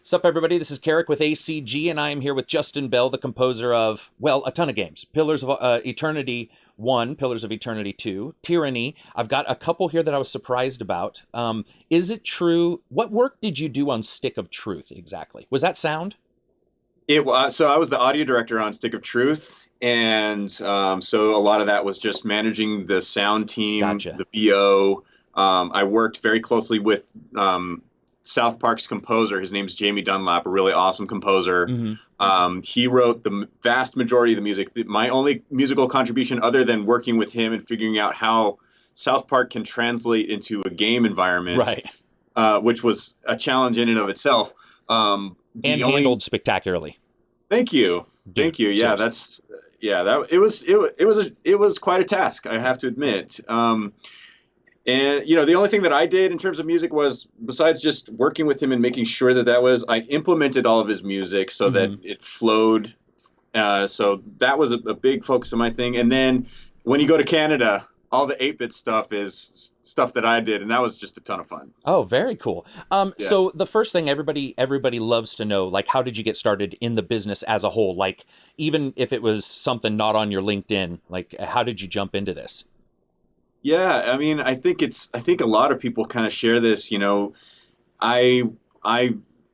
Sup, everybody? This is Karak with ACG, and I am here with Justin Bell, the composer of, well, a ton of games. Pillars of Eternity 1, Pillars of Eternity 2, Tyranny. I've got a couple here that I was surprised about. Is it true? What work did you do on Stick of Truth, exactly? Was that sound? It was so I was the audio director on Stick of Truth, and so a lot of that was just managing the sound team, Gotcha. the VO. I worked very closely with South Park's composer. His name's Jamie Dunlap, a really awesome composer. Mm-hmm. He wrote the vast majority of the music. My only musical contribution, other than working with him and figuring out how South Park can translate into a game environment, Right. which was a challenge in and of itself. And handled spectacularly. Thank you. Dude, Thank you. Yeah, seriously. that it was quite a task, I have to admit. And the only thing that I did in terms of music was, besides just working with him and making sure I implemented all of his music so that it flowed. So that was a big focus of my thing. And then when you go to Canada, all the 8-bit stuff is stuff that I did, and that was just a ton of fun. Oh, very cool. Yeah. So the first thing everybody loves to know, like, how did you get started in the business as a whole? Like, even if it was something not on your LinkedIn, like, how did you jump into this? Yeah, I mean, I think a lot of people kind of share this. I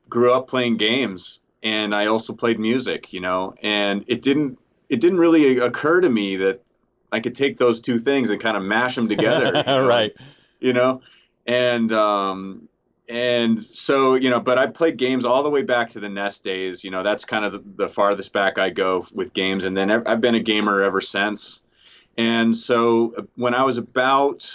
grew up playing games, and I also played music. And it didn't really occur to me that I could take those two things and kind of mash them together. Right. You know, and so but I played games all the way back to the NES days. That's kind of the farthest back I go with games, and then I've been a gamer ever since. And so when I was about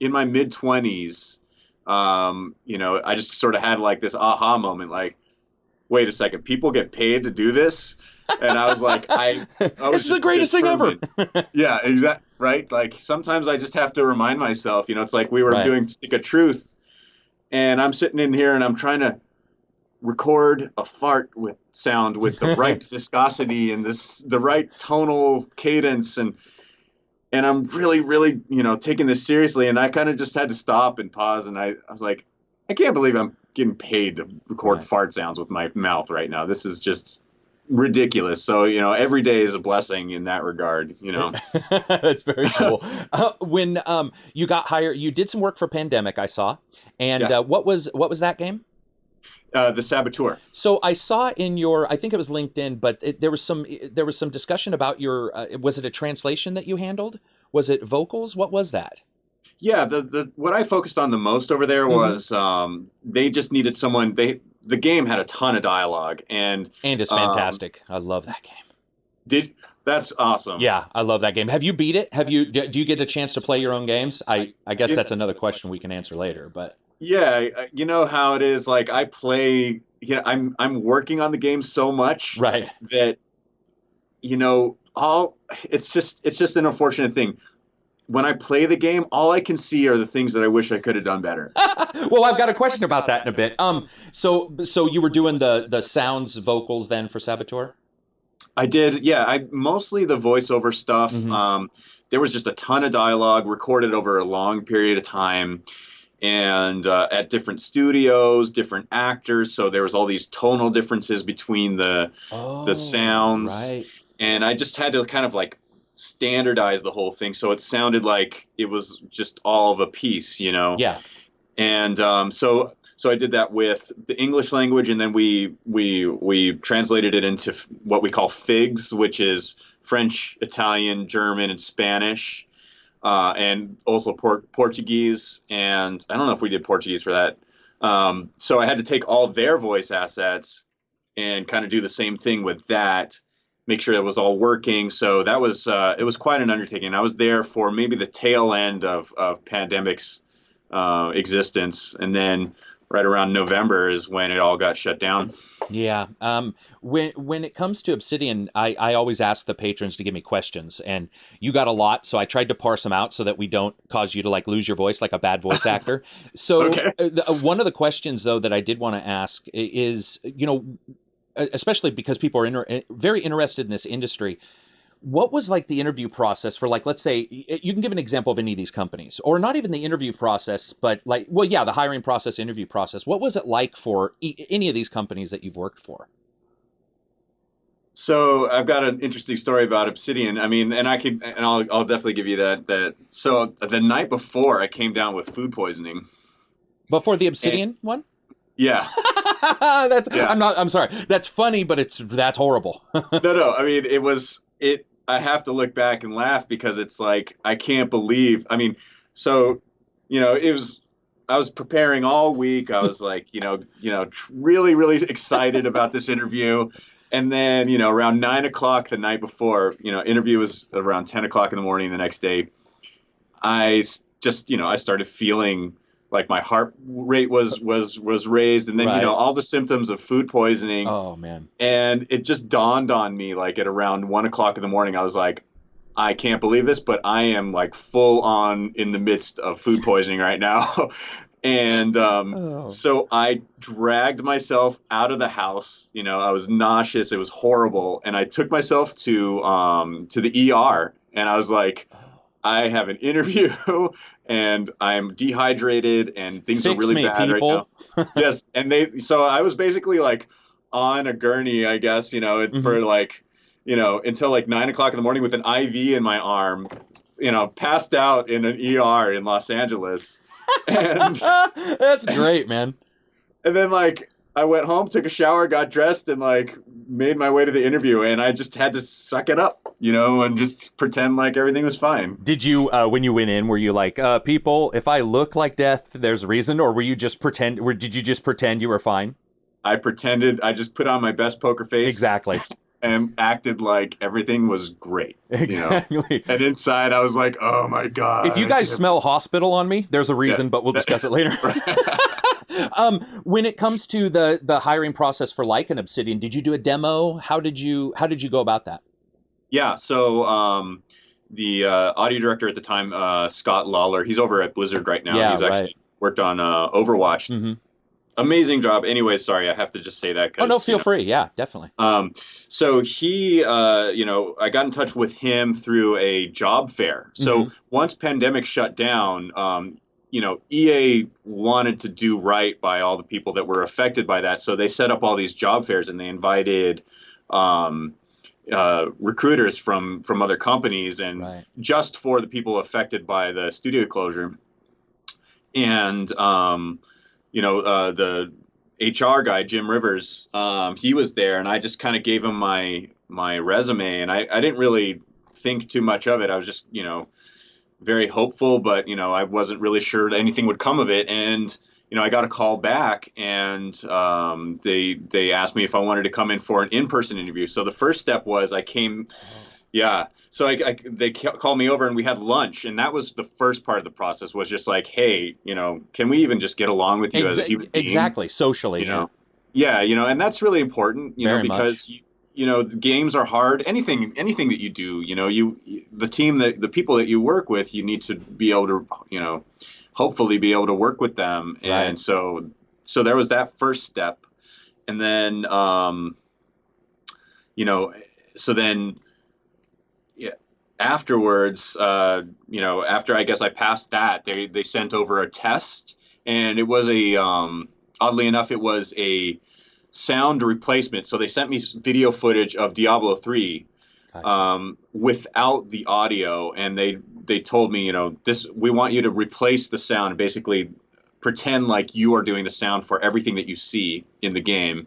in my mid-20s, I just sort of had like this aha moment, like, wait a second, people get paid to do this? And I was like, I was This is the greatest thing ever. Yeah, exactly. Right. Like, sometimes I just have to remind myself, it's like we were Right. doing Stick of Truth, and I'm sitting in here and I'm trying to record a fart with sound with the right viscosity and the right tonal cadence, and I'm really, really, taking this seriously. And I kind of just had to stop and pause. And I was like, I can't believe I'm getting paid to record fart sounds with my mouth right now. This is just ridiculous. So, every day is a blessing in that regard, That's very cool. When you got hired, you did some work for Pandemic, I saw. And Yeah. what was that game? The Saboteur. So I saw in your, I think it was LinkedIn, but there was some discussion about your. Was it a translation that you handled? Was it vocals? What was that? Yeah, the what I focused on the most over there was they just needed someone. The game had a ton of dialogue, and It's fantastic. I love that game. That's awesome. Yeah, I love that game. Have you beat it? Do you get a chance to play your own games? I guess that's another question we can answer later, but. Yeah, you know how it is. Like, I play, I'm working on the game so much, Right. that, it's just an unfortunate thing. When I play the game, all I can see are the things that I wish I could have done better. Well, I've got a question about that in a bit. So you were doing the sounds, vocals then for Saboteur? I did, yeah. I mostly the voiceover stuff. Mm-hmm. There was just a ton of dialogue recorded over a long period of time, and at different studios, different actors. So there was all these tonal differences between the sounds, right. And I just had to kind of like standardize the whole thing so it sounded like it was just all of a piece. Yeah. And so I did that with the English language, and then we translated it into what we call FIGs, which is French, Italian, German, and Spanish. And also Portuguese, and I don't know if we did Portuguese for that. So I had to take all their voice assets and kind of do the same thing with that, make sure it was all working. So that was it was quite an undertaking. I was there for maybe the tail end of Pandemic's existence, and then right around November is when it all got shut down. Yeah. When it comes to Obsidian, I always ask the patrons to give me questions, and you got a lot, so I tried to parse them out so that we don't cause you to like lose your voice like a bad voice actor. So Okay. One of the questions though that I did want to ask is, especially because people are very interested in this industry. What was like the interview process for, like, let's say you can give an example of any of these companies, or not even the interview process, but like, well, yeah, the hiring process, interview process. What was it like for any of these companies that you've worked for? So I've got an interesting story about Obsidian. I mean, I'll definitely give you that. So the night before, I came down with food poisoning. Before the And Obsidian one? yeah, That's yeah. I'm sorry. That's funny, but that's horrible. No. I mean, it. I have to look back and laugh because it's like I can't believe. I mean, so it was. I was preparing all week. I was like, really, really excited about this interview. And then, around 9 o'clock the night before, interview was around 10 o'clock in the morning the next day. I started feeling like my heart rate was raised, and then Right. all the symptoms of food poisoning. Oh man. And it just dawned on me, like at around 1 o'clock in the morning, I was like, I can't believe this, but I am like full on in the midst of food poisoning right now. And Oh. so I dragged myself out of the house. I was nauseous. It was horrible. And I took myself to the ER, and I was like, I have an interview and I'm dehydrated and things are Fix really me, bad right now. people. Yes. So I was basically like on a gurney, I guess, Mhm. for like, until like 9 o'clock in the morning with an IV in my arm, passed out in an ER in Los Angeles. And That's great, man. and then like I went home, took a shower, got dressed, and like made my way to the interview. And I just had to suck it up, and just pretend like everything was fine. Did you, when you went in, were you like, people, if I look like death, there's a reason, or were you just pretend? Or did you just pretend you were fine? I pretended. I just put on my best poker face Exactly. and acted like everything was great. Exactly. And inside, I was like, "Oh my If god, you I guys can't." smell hospital on me, there's a Yeah, reason, but we'll discuss it later. When it comes to the hiring process for like an Obsidian, did you do a demo? How did you go about that? yeah. So the audio director at the time, Scott Lawler, he's over at Blizzard right now. Yeah, He's right. actually worked on Overwatch. Hmm. Amazing job. Anyway, sorry, I have to just say that Oh no, because feel free. Yeah, definitely. So he, I got in touch with him through a job fair. Hmm. So once pandemic shut down, EA wanted to do right by all the people that were affected by that. So they set up all these job fairs, and they invited um, recruiters from other companies, and Right. just for the people affected by the studio closure. And the HR guy, Jim Rivers, he was there, and I just kind of gave him my resume, and I didn't really think too much of it. I was just very hopeful, but I wasn't really sure that anything would come of it. And I got a call back, and they asked me if I wanted to come in for an in-person interview. So the first step was I came. Yeah. So they called me over, and we had lunch, and that was the first part of the process, was just like, hey, can we even just get along with you as a human being? Exactly. Socially. You know? Yeah, and that's really important, Very because much. the games are hard. Anything that you do, the team, the people that you work with, you need to be able to, hopefully be able to work with them. Right. And so there was that first step. And then so then yeah, afterwards, after I guess I passed that, they sent over a test, and it was oddly enough, it was a sound replacement. So they sent me video footage of Diablo 3 Gotcha. without the audio, and they told me, we want you to replace the sound, basically pretend like you are doing the sound for everything that you see in the game,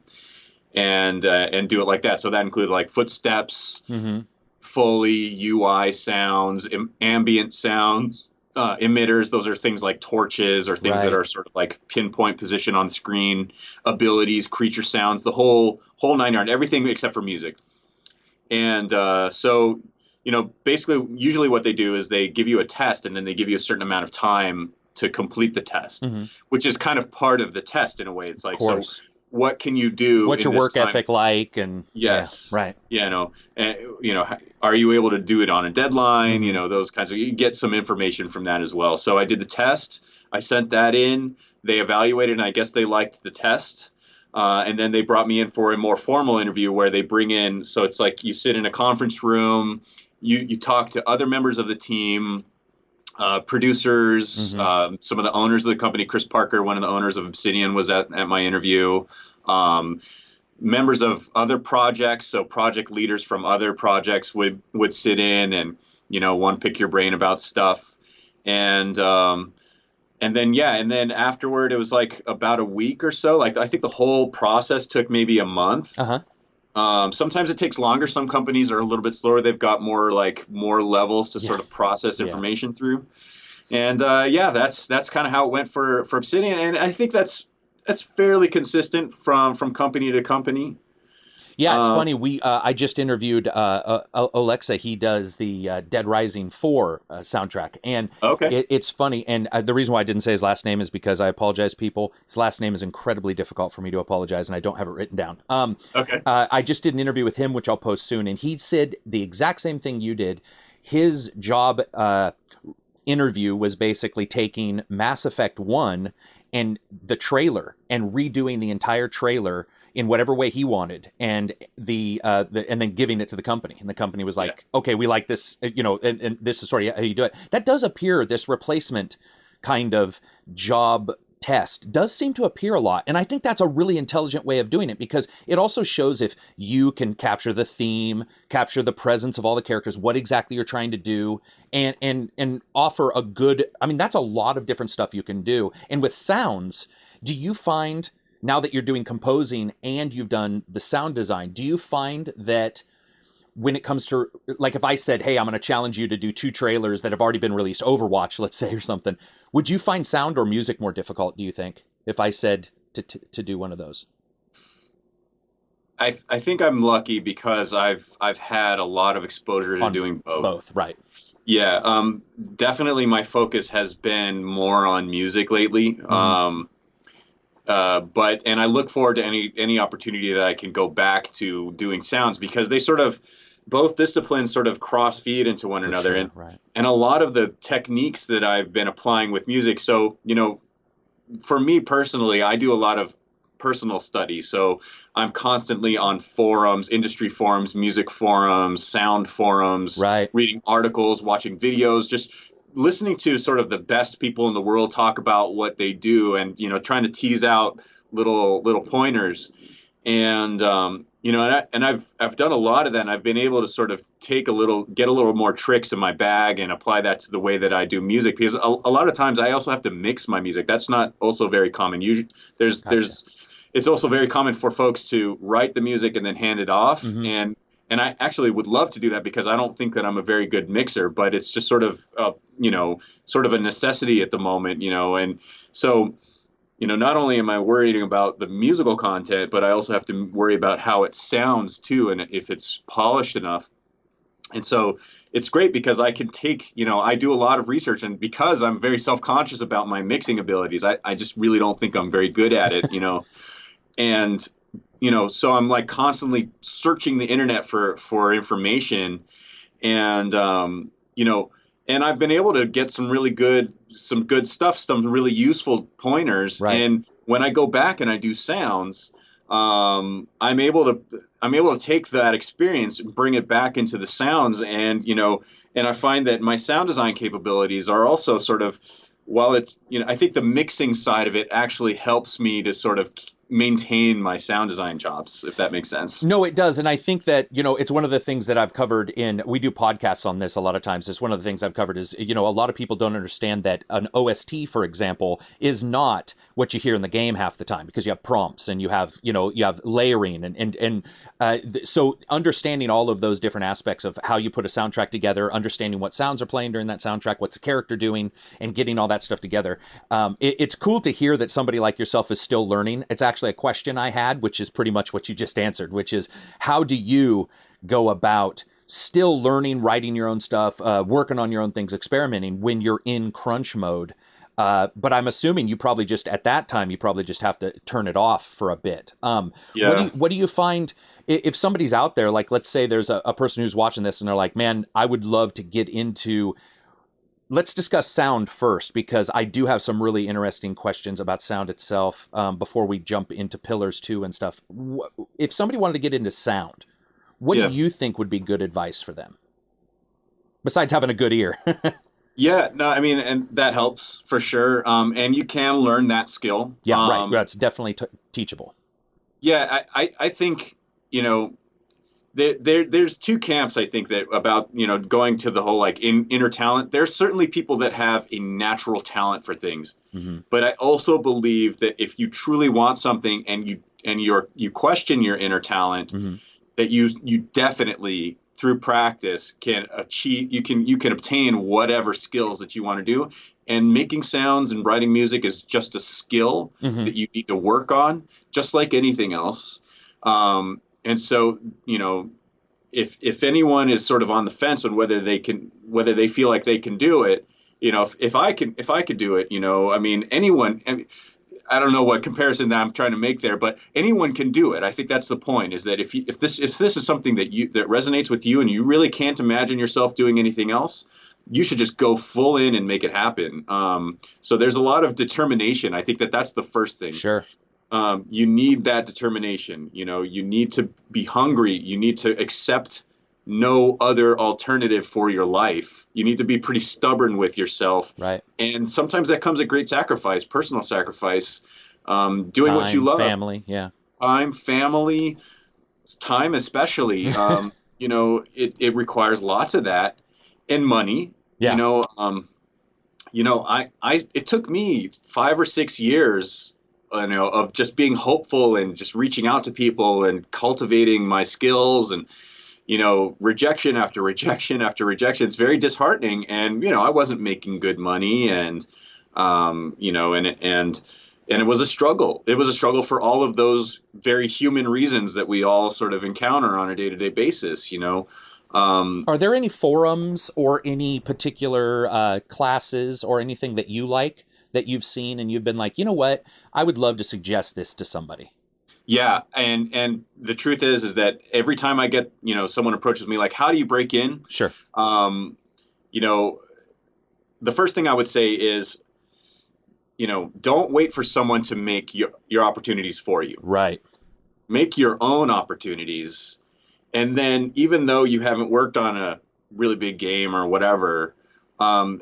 and do it like that. So that included like footsteps, Hmm. Foley, UI sounds, ambient sounds, emitters. Those are things like torches or things that Right. are sort of like pinpoint position on the screen, abilities, creature sounds, the whole nine yard, everything except for music. And so, basically, usually what they do is they give you a test, and then they give you a certain amount of time to complete the test, Hmm. which is kind of part of the test in a way. It's Of like, so course. what can you do What's in your this work time? ethic like? And yeah, Yes. right. And, are you able to do it on a deadline? Hmm. Those kinds of, you get some information from that as well. So I did the test. I sent that in. They evaluated, and I guess they liked the test. And then they brought me in for a more formal interview where they bring in, so it's like you sit in a conference room, you talk to other members of the team, producers, Mm-hmm. some of the owners of the company. Chris Parker, one of the owners of Obsidian, was at my interview. Um, Members of other projects, so project leaders from other projects would sit in and one pick your brain about stuff, and and then afterward it was like about a week or so. Like I think the whole process took maybe a month. Uh-huh. Sometimes it takes longer. Some companies are a little bit slower. They've got more levels to Yeah. sort of process Yeah. information through. And that's kind of how it went for Obsidian. And I think that's fairly consistent from company to company. Yeah, it's Um, funny. I just interviewed Alexa. He does the Dead Rising 4 soundtrack, and okay. it's funny. And the reason why I didn't say his last name is because I apologize, people. His last name is incredibly difficult for me to apologize, and I don't have it written down. Okay. I just did an interview with him, which I'll post soon, and he said the exact same thing you did. His job interview was basically taking Mass Effect 1 and the trailer and redoing the entire trailer in whatever way he wanted, and and then giving it to the company, and the company was like, okay, we like this, and this is sort of how you do it. That does appear, this replacement kind of job test does seem to appear a lot, and I think that's a really intelligent way of doing it, because it also shows if you can capture the theme, capture the presence of all the characters, what exactly you're trying to do, and offer a good, I mean, that's a lot of different stuff you can do. And with sounds, do you find, now that you're doing composing and you've done the sound design, do you find that when it comes to, like, if I said, hey, I'm going to challenge you to do 2 trailers that have already been released, Overwatch, let's say, or something, would you find sound or music more difficult, do you think, if I said to do one of those? I think I'm lucky because I've had a lot of exposure to On doing both. both, right. Yeah, definitely my focus has been more on music lately. Mm-hmm. But I look forward to any opportunity that I can go back to doing sounds, because they sort of, both disciplines sort of cross feed into one For another, sure, right. and a lot of the techniques that I've been applying with music. So for me personally, I do a lot of personal study. So I'm constantly on forums, industry forums, music forums, sound forums, Right. reading articles, watching videos, just listening to sort of the best people in the world talk about what they do, and trying to tease out little pointers. And I've done a lot of that, and I've been able to sort of get a little more tricks in my bag and apply that to the way that I do music, because a lot of times I also have to mix my music. That's not also very common. Usually Gotcha. it's also very common for folks to write the music and then hand it off. Mm-hmm. And I actually would love to do that, because I don't think that I'm a very good mixer, but it's just sort of a necessity at the moment, and so not only am I worrying about the musical content, but I also have to worry about how it sounds too, and if it's polished enough. And so it's great because I can take, I do a lot of research, and because I'm very self-conscious about my mixing abilities, I just really don't think I'm very good at it, and, so I'm like constantly searching the internet for information, and, and I've been able to get some good stuff, some really useful pointers. Right. And when I go back and I do sounds, I'm able to take that experience and bring it back into the sounds. And, and I find that my sound design capabilities are also sort of, while it's, I think the mixing side of it actually helps me to sort of maintain my sound design chops, if that makes sense. No, it does. And I think that, it's one of the things that I've covered we do podcasts on this a lot of times. It's one of the things I've covered is, a lot of people don't understand that an OST, for example, is not what you hear in the game half the time, because you have prompts and you have layering so understanding all of those different aspects of how you put a soundtrack together, understanding what sounds are playing during that soundtrack, what's the character doing, and getting all that stuff together. It's cool to hear that somebody like yourself is still learning. It's actually a question I had, which is pretty much what you just answered, which is, how do you go about still learning, writing your own stuff, working on your own things, experimenting when you're in crunch mode? But I'm assuming you probably just, at that time, you probably just have to turn it off for a bit. Yeah. What do you find if somebody's out there, like, let's say there's a person who's watching this and they're like, man, I would love to get into, let's discuss sound first, because I do have some really interesting questions about sound itself before we jump into Pillars 2 and stuff. If somebody wanted to get into sound, what do you think would be good advice for them? besides having a good ear. Yeah, no, I mean, and that helps for sure. And you can learn that skill. Yeah, right. That's definitely teachable. Yeah, I think, you know, there's two camps, I think, that about, you know, going to the whole like inner talent. There's certainly people that have a natural talent for things, Hmm. but I also believe that if you truly want something and you question your inner talent, Hmm. that you definitely through practice can achieve. You can obtain whatever skills that you want to do. And making sounds and writing music is just a skill Hmm. that you need to work on, just like anything else. And so, you know, if anyone is sort of on the fence on whether they feel like they can do it, you know, if I could do it, you know, I mean, anyone. I don't know what comparison that I'm trying to make there, but anyone can do it. I think that's the point. Is that if this is something that resonates with you and you really can't imagine yourself doing anything else, you should just go full in and make it happen. So there's a lot of determination. I think that that's the first thing. Sure. You need that determination. You know, you need to be hungry. You need to accept no other alternative for your life. You need to be pretty stubborn with yourself. Right. And sometimes that comes at great sacrifice, personal sacrifice, doing what you Time, love. family. Yeah. Time, family, time especially. You know, it requires lots of that and money. You Yeah. know, it took me 5 or 6 years, you know, of just being hopeful and just reaching out to people and cultivating my skills and, you know, rejection after rejection after rejection. It's very disheartening. And, you know, I wasn't making good money and, you know, and it was a struggle. It was a struggle for all of those very human reasons that we all sort of encounter on a day-to-day basis, you know. Are there any forums or any particular classes or anything that you like that you've seen and you've been like, you know what, I would love to suggest this to somebody? Yeah, and the truth is that every time I get, you know, someone approaches me like, how do you break in? Sure. Um, you know, the first thing I would say is, you know, don't wait for someone to make your opportunities for you. Right. Make your own opportunities. And then even though you haven't worked on a really big game or whatever, um,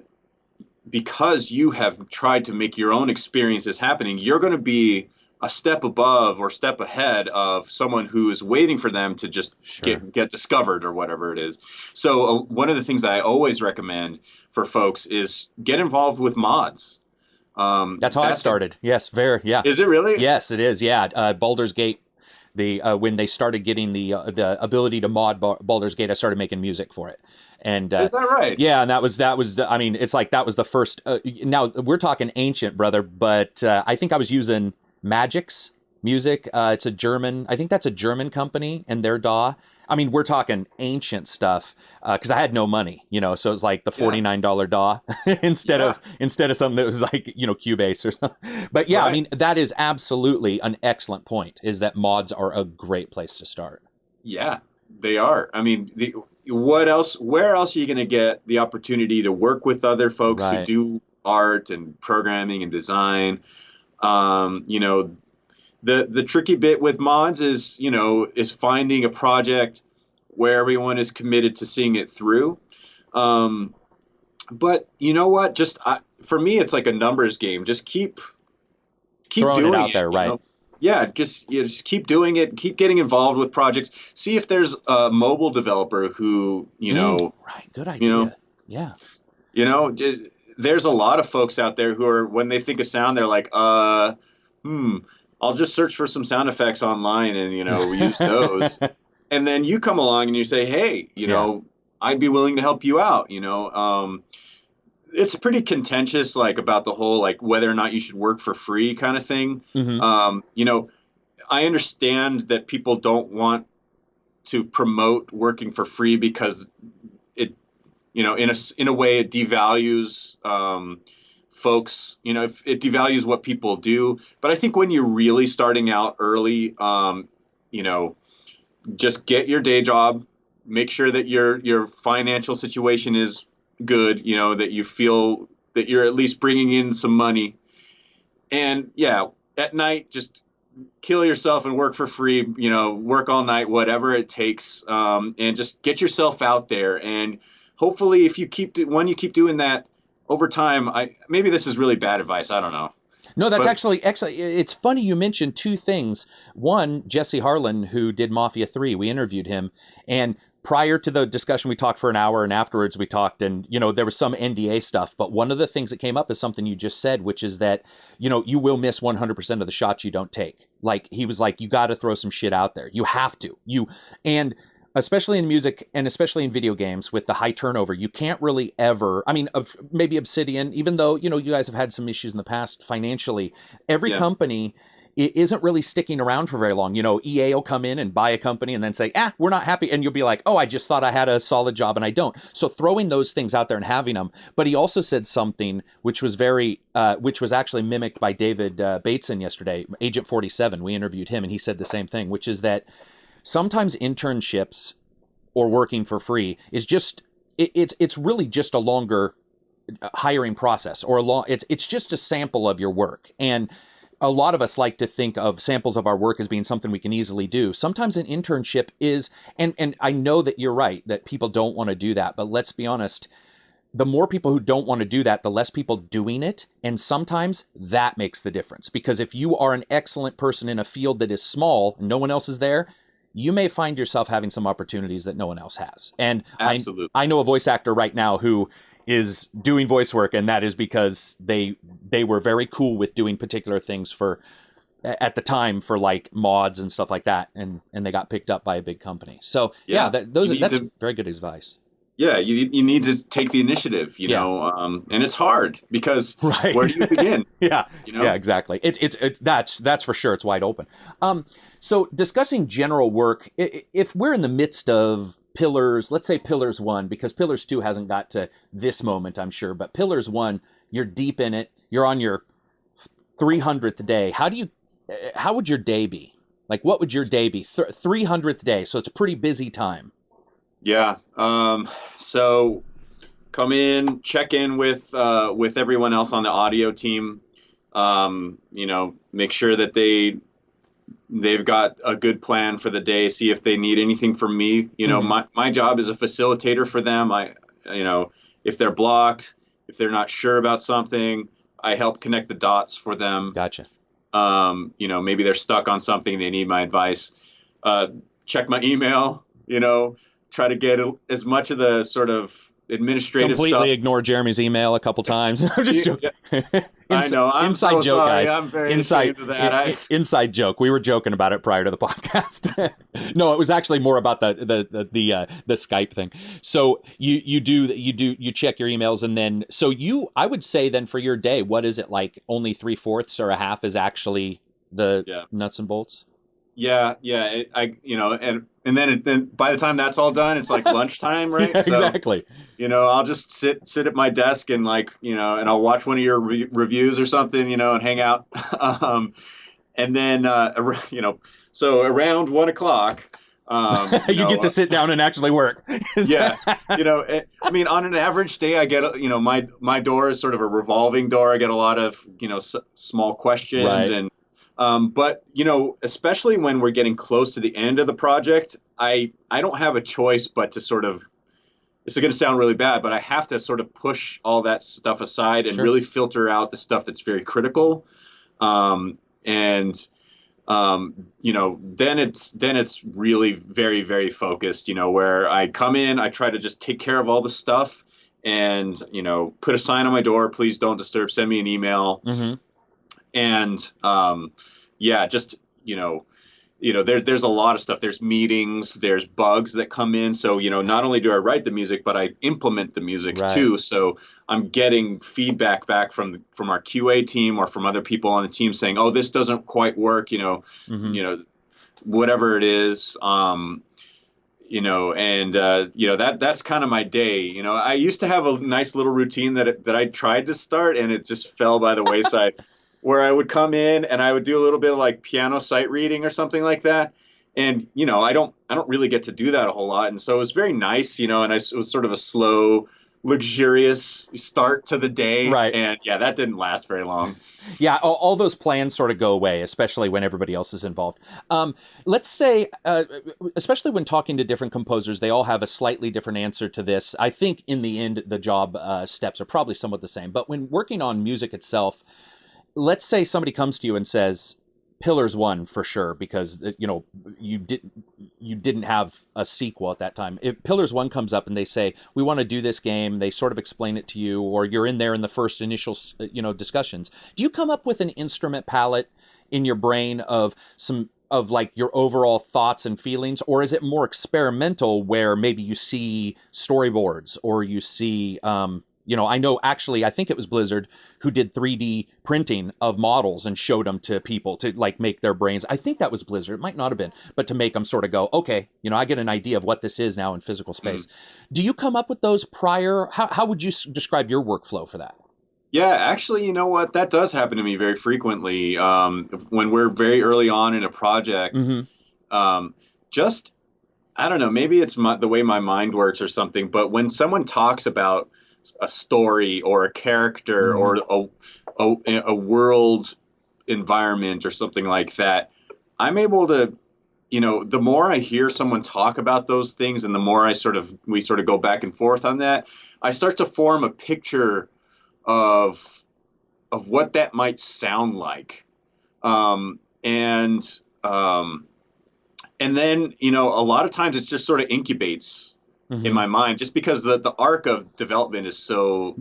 because you have tried to make your own experiences happening, you're going to be a step above or step ahead of someone who is waiting for them to just Sure. get discovered or whatever it is. So one of the things I always recommend for folks is get involved with mods. That's how I started. Yes, very. Yeah. Is it really? Yes, it is. Yeah. Baldur's Gate. The when they started getting the ability to mod Baldur's Gate, I started making music for it. And Is that right? yeah, and that was I mean, it's like that was the first. Now we're talking ancient, brother, but I think I was using Magic's music. It's a German. I think that's a German company and their DAW. I mean, we're talking ancient stuff because I had no money, you know. So it's like the $49 DAW instead of something that was like, you know, Cubase or something. But yeah, I mean, that is absolutely an excellent point. Is that mods are a great place to start. Yeah, they are. I mean, what else? Where else are you going to get the opportunity to work with other folks who Right. do art and programming and design? You know, the tricky bit with mods is, you know, is finding a project where everyone is committed to seeing it through. But you know what? For me, it's like a numbers game. Just keep Throwing doing it out there, you right? know? Yeah, just keep doing it. Keep getting involved with projects. See if there's a mobile developer who, you know, right. Good you know, idea. Yeah. you know, there's a lot of folks out there who are, when they think of sound, they're like, I'll just search for some sound effects online and, you know, use those. And then you come along and you say, hey, you Yeah. know, I'd be willing to help you out, you know. It's pretty contentious, like about the whole, like whether or not you should work for free kind of thing. Mm-hmm. You know, I understand that people don't want to promote working for free because it, you know, in a way it devalues folks. You know, it devalues what people do. But I think when you're really starting out early, you know, just get your day job, make sure that your financial situation is good. You know, that you feel that you're at least bringing in some money, and yeah, at night just kill yourself and work for free, you know, work all night, whatever it takes, and just get yourself out there. And hopefully if you you keep doing that over time, maybe this is really bad advice. I don't know. No, that's But actually excellent. It's funny you mentioned two things. One, Jesse Harlan, who did Mafia 3, we interviewed him. And prior to the discussion, we talked for an hour, and afterwards we talked, and, there was some NDA stuff. But one of the things that came up is something you just said, which is that, you will miss 100% of the shots you don't take. Like, he was like, you got to throw some shit out there. You have to. And especially in music and especially in video games with the high turnover, you can't really ever, maybe Obsidian, even though, you guys have had some issues in the past financially, every company isn't really sticking around for very long. EA will come in and buy a company and then say, we're not happy. And you'll be like, oh, I just thought I had a solid job and I don't. So throwing those things out there and having them. But he also said something which was which was actually mimicked by David Bateson yesterday, Agent 47. We interviewed him and he said the same thing, which is that sometimes internships or working for free is just, it's really just a longer hiring process, or it's just a sample of your work. And a lot of us like to think of samples of our work as being something we can easily do. Sometimes an internship is, and I know that you're right, that people don't want to do that, but let's be honest, the more people who don't want to do that, the less people doing it. And sometimes that makes the difference, because if you are an excellent person in a field that is small, and no one else is there, you may find yourself having some opportunities that no one else has. And absolutely. I know a voice actor right now who is doing voice work, and that is because they were very cool with doing particular things at the time for like mods and stuff like that, and they got picked up by a big company. So that's very good advice. Yeah, you need to take the initiative, you know, and it's hard because where do you begin? Yeah, exactly. That's for sure. It's wide open. So discussing general work, if we're in the midst of Pillars, let's say Pillars 1, because Pillars 2 hasn't got to this moment, I'm sure, but Pillars 1, you're deep in it. You're on your 300th day. How would your day be? Like, what would your day be? 300th day. So it's a pretty busy time. Yeah. So come in, check in with everyone else on the audio team. Make sure that they've got a good plan for the day. See if they need anything from me. My job is a facilitator for them. If they're blocked, if they're not sure about something, I help connect the dots for them. Gotcha. Maybe they're stuck on something. They need my advice. Check my email, try to get as much of the sort of administrative Completely stuff. Ignore Jeremy's email a couple times. I'm just joking. I know. I'm inside so joke, sorry. guys. I'm very ashamed of that. Inside joke. We were joking about it prior to the podcast. No, it was actually more about the Skype thing. So you check your emails, and then I would say then for your day, what is it like? Only 3/4 or a half is actually the nuts and bolts. Yeah. And then by the time that's all done, it's like lunchtime, right? Yeah, exactly. I'll just sit at my desk and and I'll watch one of your reviews or something, and hang out. And then, so around 1 o'clock, you get to sit down and actually work. Yeah. On an average day, I get, my door is sort of a revolving door. I get a lot of, small questions. Right. And but especially when we're getting close to the end of the project, I don't have a choice but to sort of, this is going to sound really bad, but I have to sort of push all that stuff aside and really filter out the stuff that's very critical. Then it's really very, very focused, where I come in, I try to just take care of all the stuff and, put a sign on my door, please don't disturb, send me an email. Mm-hmm. And there's a lot of stuff. There's meetings, there's bugs that come in. So, not only do I write the music, but I implement the music too. So I'm getting feedback back from our QA team or from other people on the team saying, oh, this doesn't quite work, whatever it is. That's kind of my day. I used to have a nice little routine that I tried to start, and it just fell by the wayside. Where I would come in and I would do a little bit of like piano sight reading or something like that. And, I don't really get to do that a whole lot. And so it was very nice, and it was sort of a slow luxurious start to the day. Right. And yeah, that didn't last very long. Yeah, all those plans sort of go away, especially when everybody else is involved. Let's say, especially when talking to different composers, they all have a slightly different answer to this. I think in the end, the job steps are probably somewhat the same. But when working on music itself, let's say somebody comes to you and says, Pillars 1 for sure, because you didn't have a sequel at that time. If Pillars 1 comes up and they say, we want to do this game, they sort of explain it to you, or you're in there in the first initial discussions. Do you come up with an instrument palette in your brain of like your overall thoughts and feelings, or is it more experimental where maybe you see storyboards or you see I know actually, I think it was Blizzard who did 3D printing of models and showed them to people to like make their brains. I think that was Blizzard. It might not have been, but to make them sort of go, okay, I get an idea of what this is now in physical space. Do you come up with those prior? How would you describe your workflow for that? Yeah, actually, you know what? That does happen to me very frequently. When we're very early on in a project, just, I don't know, maybe it's the way my mind works or something, but when someone talks about a story or a character or a world environment or something like that, I'm able to, the more I hear someone talk about those things and the more we sort of go back and forth on that, I start to form a picture of what that might sound like. And then, a lot of times it just sort of incubates in my mind, just because the arc of development is so,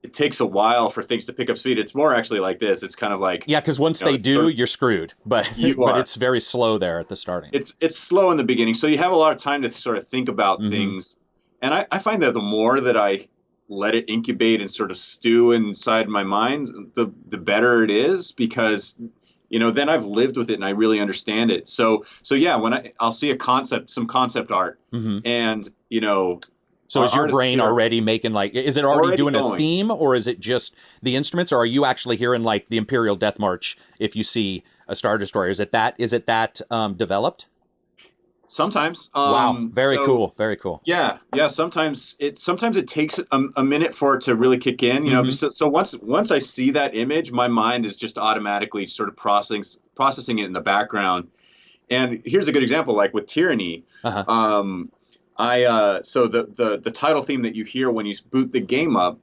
it takes a while for things to pick up speed. It's more actually like this. It's kind of like, because once they do, you're screwed. But but it's very slow there at the starting. It's slow in the beginning, so you have a lot of time to sort of think about things. And I find that the more that I let it incubate and sort of stew inside my mind, the better it is, because then I've lived with it and I really understand it. So yeah, when I'll see some concept art, and so is your brain already making is it already doing a theme, or is it just the instruments, or are you actually hearing like the Imperial Death March if you see a Star Destroyer? Is it that developed? Sometimes. Wow, very cool, very cool. Yeah. Sometimes it takes a minute for it to really kick in. So once I see that image, my mind is just automatically sort of processing it in the background. And here's a good example, like with Tyranny. So the title theme that you hear when you boot the game up,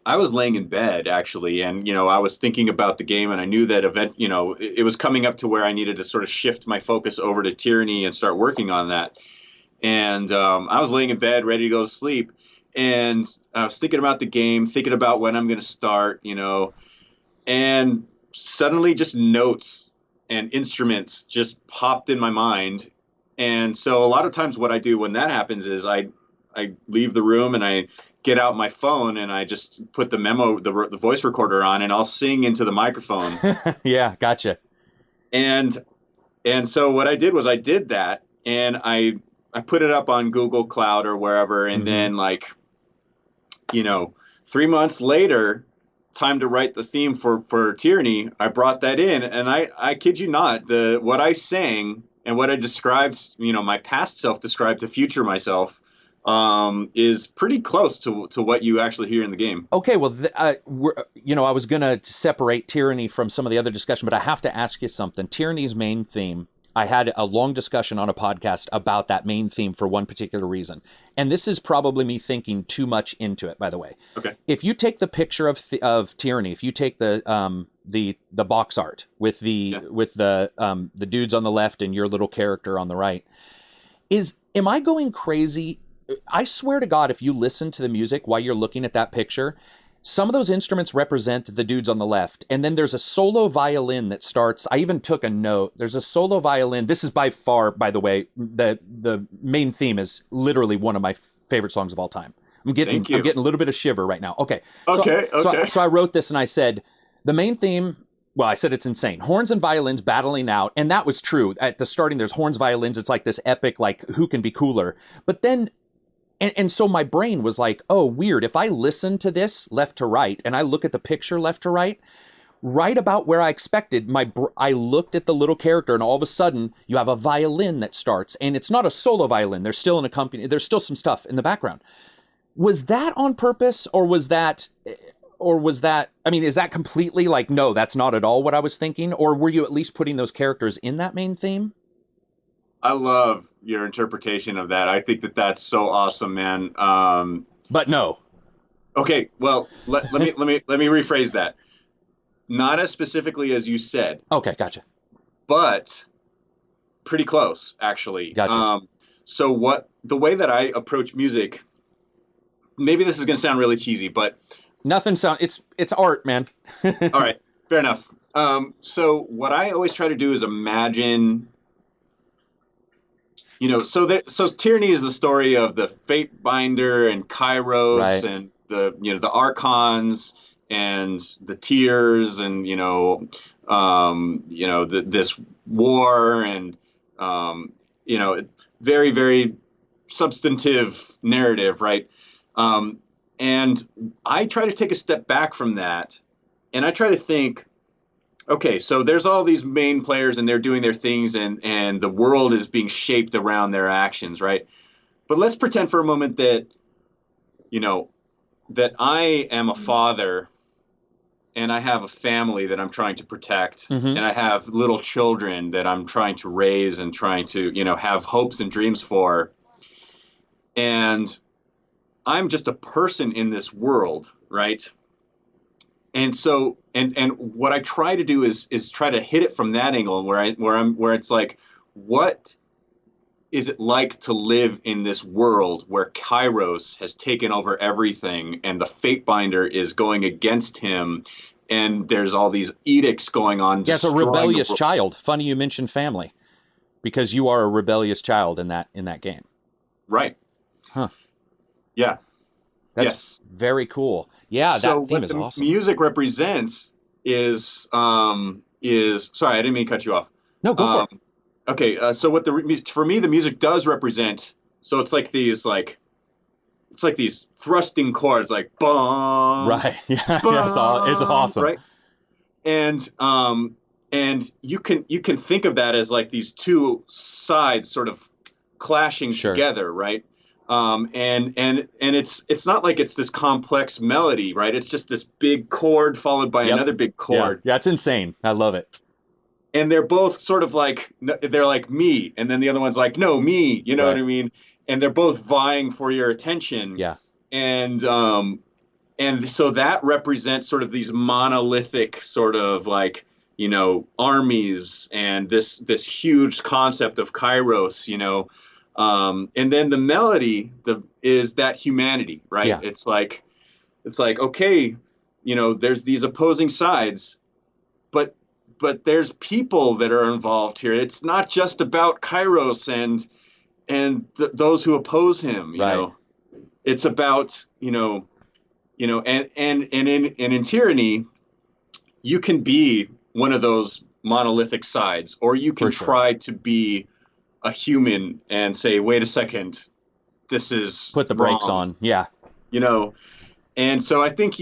I was laying in bed actually, and I was thinking about the game, and I knew that it was coming up to where I needed to sort of shift my focus over to Tyranny and start working on that. And I was laying in bed ready to go to sleep, and I was thinking about the game, thinking about when I'm going to start, and suddenly just notes and instruments just popped in my mind. And so a lot of times what I do when that happens is I leave the room and I get out my phone and I just put the voice recorder on, and I'll sing into the microphone. Yeah, gotcha. And so what I did was I did that, and I put it up on Google Cloud or wherever, and then 3 months later, time to write the theme for Tyranny, I brought that in, and I kid you not, what I sang and what I described, my past self described to future myself, is pretty close to what you actually hear in the game. Okay, well, I was going to separate Tyranny from some of the other discussion, but I have to ask you something. Tyranny's main theme, I had a long discussion on a podcast about that main theme for one particular reason. And this is probably me thinking too much into it, by the way. Okay. If you take the picture of Tyranny, if you take the box art with the dudes on the left and your little character on the right, am I going crazy? I swear to God, if you listen to the music while you're looking at that picture, some of those instruments represent the dudes on the left. And then there's a solo violin that starts. I even took a note. There's a solo violin. This is by far, by the way, the main theme is literally one of my favorite songs of all time. I'm getting a little bit of shiver right now. Okay. So I wrote this and I said, the main theme, well, I said it's insane. Horns and violins battling out. And that was true. At the starting, there's horns, violins. It's like this epic, like, who can be cooler? But then, and so my brain was like, oh, weird. If I listen to this left to right and I look at the picture left to right, right about where I expected. I looked at the little character, and all of a sudden you have a violin that starts, and it's not a solo violin. There's still an accompaniment. There's still some stuff in the background. Was that on purpose, or was that, I mean, is that completely like, no, that's not at all what I was thinking? Or were you at least putting those characters in that main theme? I love your interpretation of that. I think that that's so awesome, man. But no. Okay, well, let me rephrase that. Not as specifically as you said. Okay, gotcha. But pretty close, actually. Gotcha. So the way that I approach music, maybe this is going to sound really cheesy, but it's art, man. all right, fair enough. So what I always try to do is imagine, so Tyranny is the story of the Fate Binder and Kairos, right, and the Archons and the Tears, and this war, and very, very substantive narrative, right? And I try to take a step back from that, and I try to think, okay, so there's all these main players, and they're doing their things, and the world is being shaped around their actions, right? But let's pretend for a moment that, that I am a father, and I have a family that I'm trying to protect, mm-hmm, and I have little children that I'm trying to raise and trying to, have hopes and dreams for. And I'm just a person in this world, right? And so, and what I try to do is try to hit it from that angle, where it's like, what is it like to live in this world where Kairos has taken over everything, and the Fate Binder is going against him, and there's all these edicts going on? Yeah, it's a rebellious child. Funny you mentioned family, because you are a rebellious child in that game. Right. Huh. Yeah. That's very cool. Yeah, so that theme is awesome. Music represents is sorry, I didn't mean to cut you off. No, go for it. Okay, so for me the music does represent. So it's like these thrusting chords, like boom. Right. Yeah. Yeah, it's awesome. Right. And you can think of that as like these two sides sort of clashing together, right? And it's not like it's this complex melody, right? It's just this big chord followed by another big chord. Yeah, it's insane. I love it. And they're both sort of like, they're like me, and then the other one's like, no, me, you know what I mean? And they're both vying for your attention. Yeah. And so that represents sort of these monolithic sort of like, armies, and this huge concept of Kairos, and then the melody is that humanity, right? Yeah. It's like, okay, there's these opposing sides, but there's people that are involved here. It's not just about Kairos and those who oppose him, you know. It's about, and in Tyranny, you can be one of those monolithic sides, or you can try to be a human and say, wait a second, this is put the brakes on. Yeah. And so I think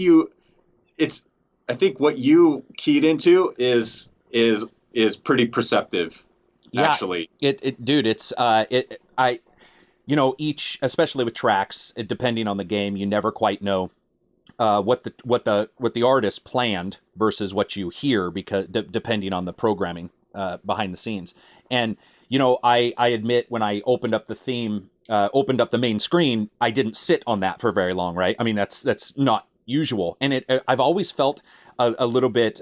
what you keyed into is pretty perceptive, actually. Dude, it's each, especially with tracks, depending on the game, you never quite know what the artist planned versus what you hear, because depending on the programming behind the scenes. And I admit, when I opened up the theme, opened up the main screen, I didn't sit on that for very long, right? I mean, that's not usual. And I've always felt a little bit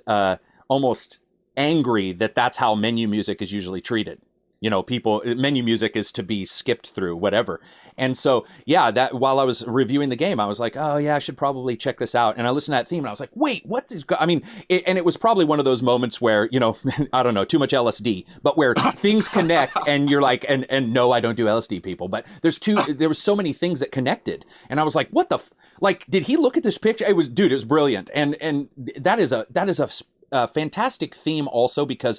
almost angry that that's how menu music is usually treated. Menu music is to be skipped through, whatever. And so, that while I was reviewing the game, I was like, oh yeah, I should probably check this out. And I listened to that theme, and I was like, wait, what is, and it was probably one of those moments where, I don't know, too much LSD, but where things connect, and you're like, and no, I don't do LSD, people, but there was so many things that connected. And I was like, what the, did he look at this picture? It was brilliant. And that is a fantastic theme also, because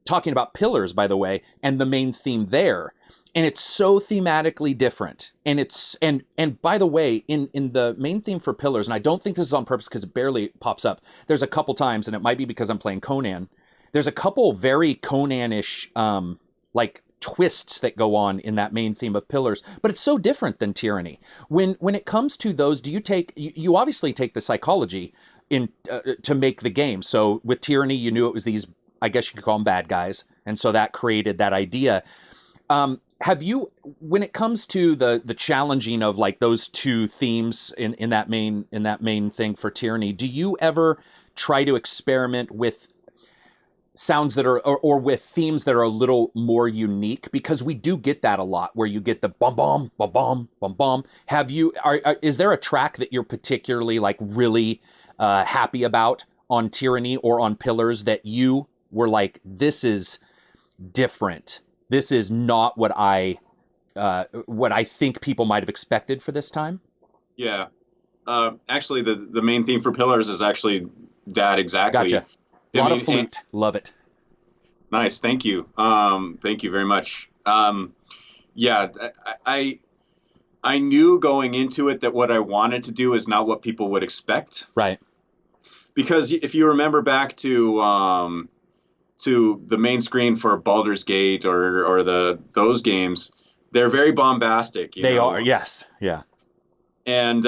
talking about Pillars, by the way, and the main theme there. And it's so thematically different. And it's and by the way, in the main theme for Pillars, and I don't think this is on purpose because it barely pops up. There's a couple times, and it might be because I'm playing Conan. There's a couple very Conan-ish like twists that go on in that main theme of Pillars, but it's so different than Tyranny. When it comes to those, do you take you obviously take the psychology in to make the game. So with Tyranny, you knew it was these, I guess you could call them bad guys, and so that created that idea. Have you, when it comes to the challenging of like those two themes in that main thing for Tyranny, do you ever try to experiment with sounds that are or with themes that are a little more unique? Because we do get that a lot, where you get the bum bum bum bum bum bum. Have you? Is there a track that you're particularly like really happy about on Tyranny or on Pillars that you were like, this is different? This is not what I think people might have expected for this time. Yeah. Actually, the main theme for Pillars is actually that exactly. Gotcha. A lot of flute. Love it. Nice. Thank you. Thank you very much. Yeah, I knew going into it that what I wanted to do is not what people would expect. Right. Because if you remember back to the main screen for Baldur's Gate or those games, they're very bombastic. They are, yes, yeah. And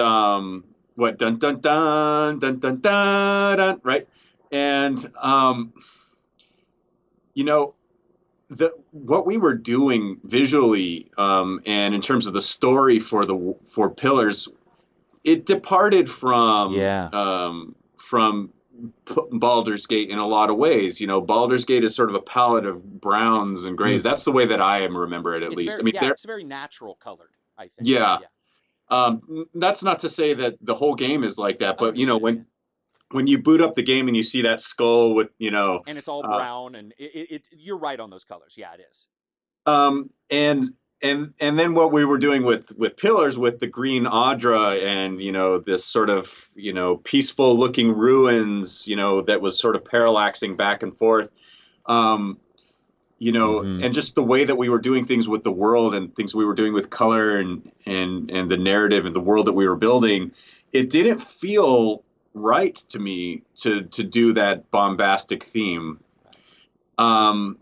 what dun dun dun dun dun dun, dun right? And what we were doing visually and in terms of the story for Pillars, it departed from Baldur's Gate in a lot of ways. Baldur's Gate is sort of a palette of browns and grays. That's the way that I remember it, at least. It's very natural colored, I think. Yeah. That's not to say that the whole game is like that, but when you boot up the game and you see that skull with and it's all brown, and you're right on those colors. Yeah, it is. And then what we were doing with Pillars, with the green Audra and this sort of peaceful looking ruins that was sort of parallaxing back and forth, and just the way that we were doing things with the world and things we were doing with color and the narrative and the world that we were building, it didn't feel right to me to do that bombastic theme. And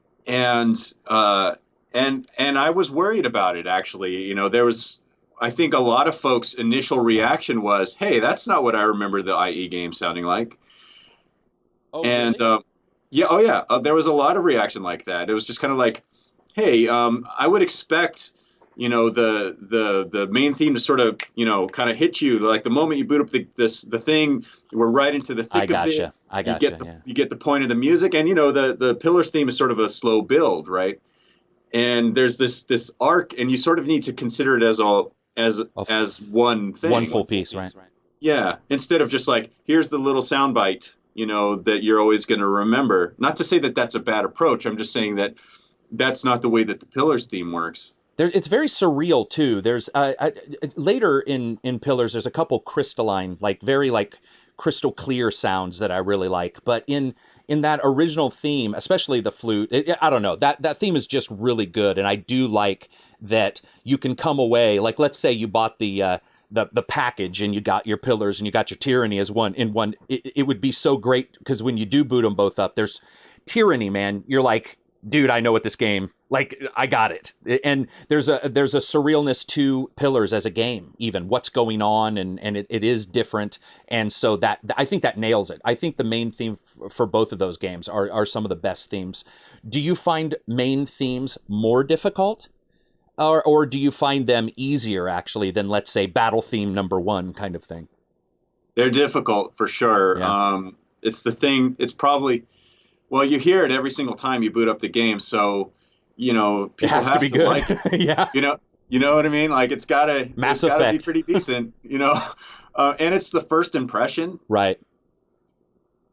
I was worried about it, actually. There was, I think a lot of folks' initial reaction was, hey, that's not what I remember the IE game sounding like. Oh, and really? There was a lot of reaction like that. It was just kind of like, hey, I would expect the main theme to sort of kind of hit you like the moment you boot up the thing. We're right into the thick of it. I gotcha. You get the point of the music, and the Pillars theme is sort of a slow build, right? And there's this arc, and you sort of need to consider it as one thing, one full piece, right? Yeah, instead of just like, here's the little soundbite, that you're always going to remember. Not to say that that's a bad approach. I'm just saying that that's not the way that the Pillars theme works. It's very surreal too. There's later in Pillars, there's a couple crystalline, very crystal clear sounds that I really like. But in that original theme, especially the flute, I don't know, that theme is just really good. And I do like that you can come away, like, let's say you bought the package and you got your Pillars and you got your Tyranny as one in one. It would be so great because when you do boot them both up, there's Tyranny, man. You're like, dude, I know what this game, I got it. And there's a surrealness to Pillars as a game, even what's going on, and it is different. And so that, I think that nails it. I think the main theme for both of those games are some of the best themes. Do you find main themes more difficult? Or do you find them easier, actually, than, let's say, battle theme number one kind of thing? They're difficult, for sure. Yeah. It's the thing, it's probably... Well, you hear it every single time you boot up the game, so people have to be good. like it. Yeah, you know what I mean. Like it's gotta be pretty decent, and it's the first impression, right?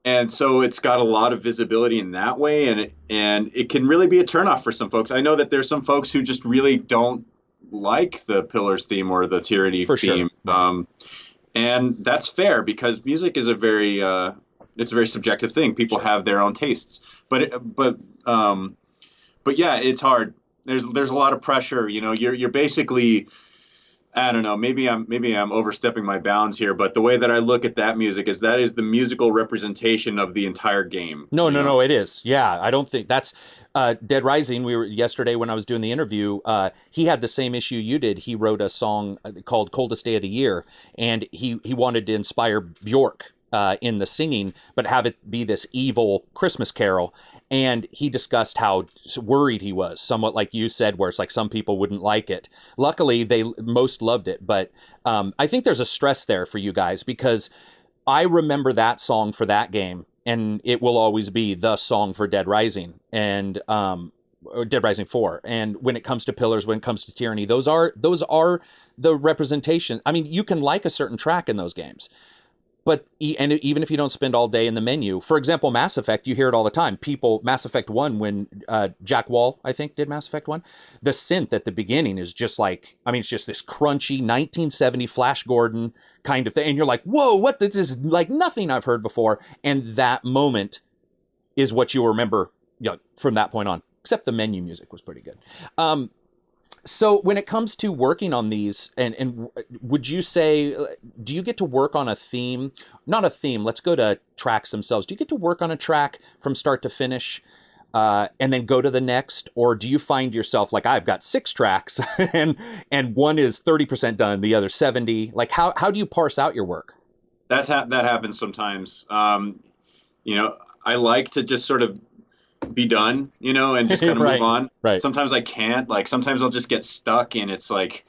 And so it's got a lot of visibility in that way, and it can really be a turnoff for some folks. I know that there's some folks who just really don't like the Pillars theme or the Tyranny theme, sure. And that's fair because music is a very it's a very subjective thing. People have their own tastes, but yeah, it's hard. There's a lot of pressure. You're basically, I don't know, maybe I'm overstepping my bounds here, but the way that I look at that music is that is the musical representation of the entire game. No, it is. Yeah, I don't think that's Dead Rising. We were yesterday when I was doing the interview. He had the same issue you did. He wrote a song called "Coldest Day of the Year," and he wanted to inspire Bjork in the singing, but have it be this evil Christmas carol. And he discussed how worried he was, somewhat like you said, where it's like some people wouldn't like it. Luckily, they most loved it. But I think there's a stress there for you guys, because I remember that song for that game, and it will always be the song for Dead Rising and or Dead Rising 4. And when it comes to Pillars, when it comes to Tyranny, those are the representation. I mean, you can like a certain track in those games, but and even if you don't spend all day in the menu, for example, Mass Effect, you hear it all the time. Mass Effect 1, when Jack Wall, I think, did Mass Effect 1, the synth at the beginning is just like, I mean, it's just this crunchy 1970 Flash Gordon kind of thing. And you're like, whoa, what? This is like nothing I've heard before. And that moment is what you'll remember from that point on, except the menu music was pretty good. So when it comes to working on these, and would you say, do you get to work on a theme? Not a theme, let's go to tracks themselves. Do you get to work on a track from start to finish and then go to the next? Or do you find yourself like, I've got 6 tracks and one is 30% done, the other 70? Like, how do you parse out your work? That happens sometimes. I like to just sort of be done, and just kind of Right, move on. right. Sometimes I can't. Like sometimes I'll just get stuck, and it's like,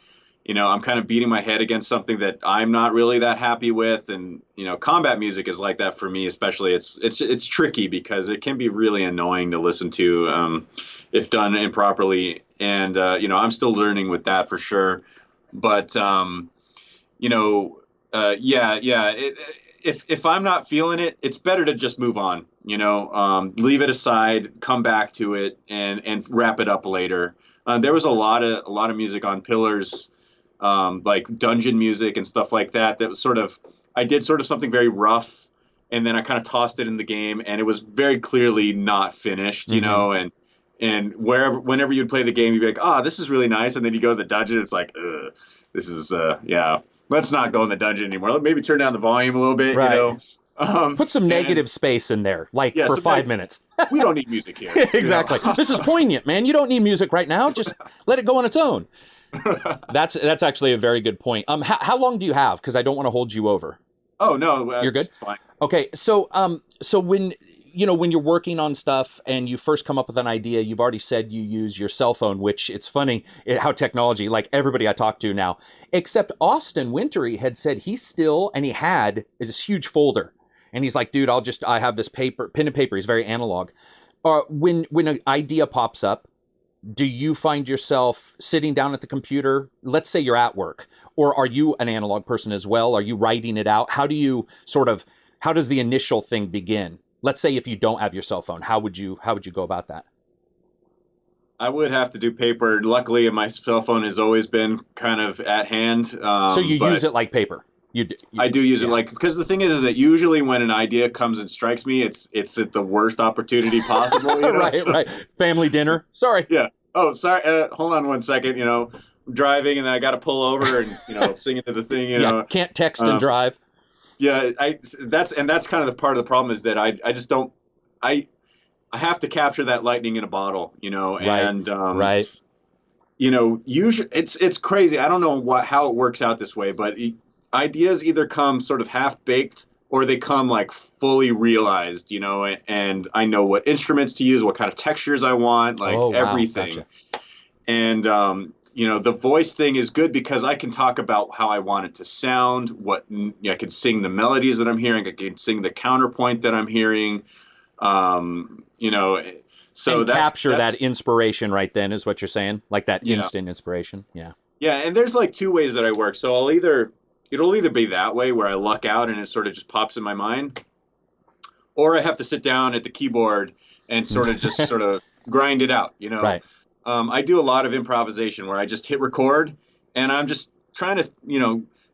I'm kind of beating my head against something that I'm not really that happy with. And combat music is like that for me, especially. It's tricky because it can be really annoying to listen to if done improperly. And I'm still learning with that for sure. But if I'm not feeling it, it's better to just move on, leave it aside, come back to it and wrap it up later. There was a lot of music on Pillars, like dungeon music and stuff like that. That was I did something very rough, and then I kind of tossed it in the game, and it was very clearly not finished, and whenever you'd play the game, you'd be like, this is really nice. And then you go to the dungeon, it's like, this is, let's not go in the dungeon anymore. Maybe turn down the volume a little bit, Right. Put some negative space in there, like for 5 minutes. We don't need music here. Exactly. This is poignant, man. You don't need music right now. Just let it go on its own. That's actually a very good point. How long do you have? Because I don't want to hold you over. Oh no, you're good. It's fine. Okay, so when you're working on stuff and you first come up with an idea, you've already said you use your cell phone, which it's funny how technology, like everybody I talk to now, except Austin Wintory had said he had this huge folder. And he's like, dude, I have this pen and paper. He's very analog. When an idea pops up, do you find yourself sitting down at the computer? Let's say you're at work, or are you an analog person as well? Are you writing it out? How does the initial thing begin? Let's say if you don't have your cell phone, how would you go about that? I would have to do paper. Luckily, my cell phone has always been kind of at hand. So you use it like paper? I do use it because the thing is that usually when an idea comes and strikes me, it's at the worst opportunity possible. Right. Family dinner. Sorry. Yeah. Oh, sorry. Hold on one second. I'm driving and I got to pull over and sing into the thing. Can't text and drive. Yeah. That's kind of the part of the problem is that I just don't. I have to capture that lightning in a bottle. And right. Usually it's crazy. I don't know how it works out this way, but ideas either come sort of half-baked or they come like fully realized, and I know what instruments to use, what kind of textures I want, like everything. Gotcha. And, the voice thing is good because I can talk about how I want it to sound, I can sing the melodies that I'm hearing, I can sing the counterpoint that I'm hearing, so and capture that inspiration right then is what you're saying, like that instant inspiration. Yeah. Yeah. And there's like 2 ways that I work. So it'll either be that way where I luck out and it sort of just pops in my mind, or I have to sit down at the keyboard and sort of grind it out, Right. I do a lot of improvisation where I just hit record and I'm just trying to,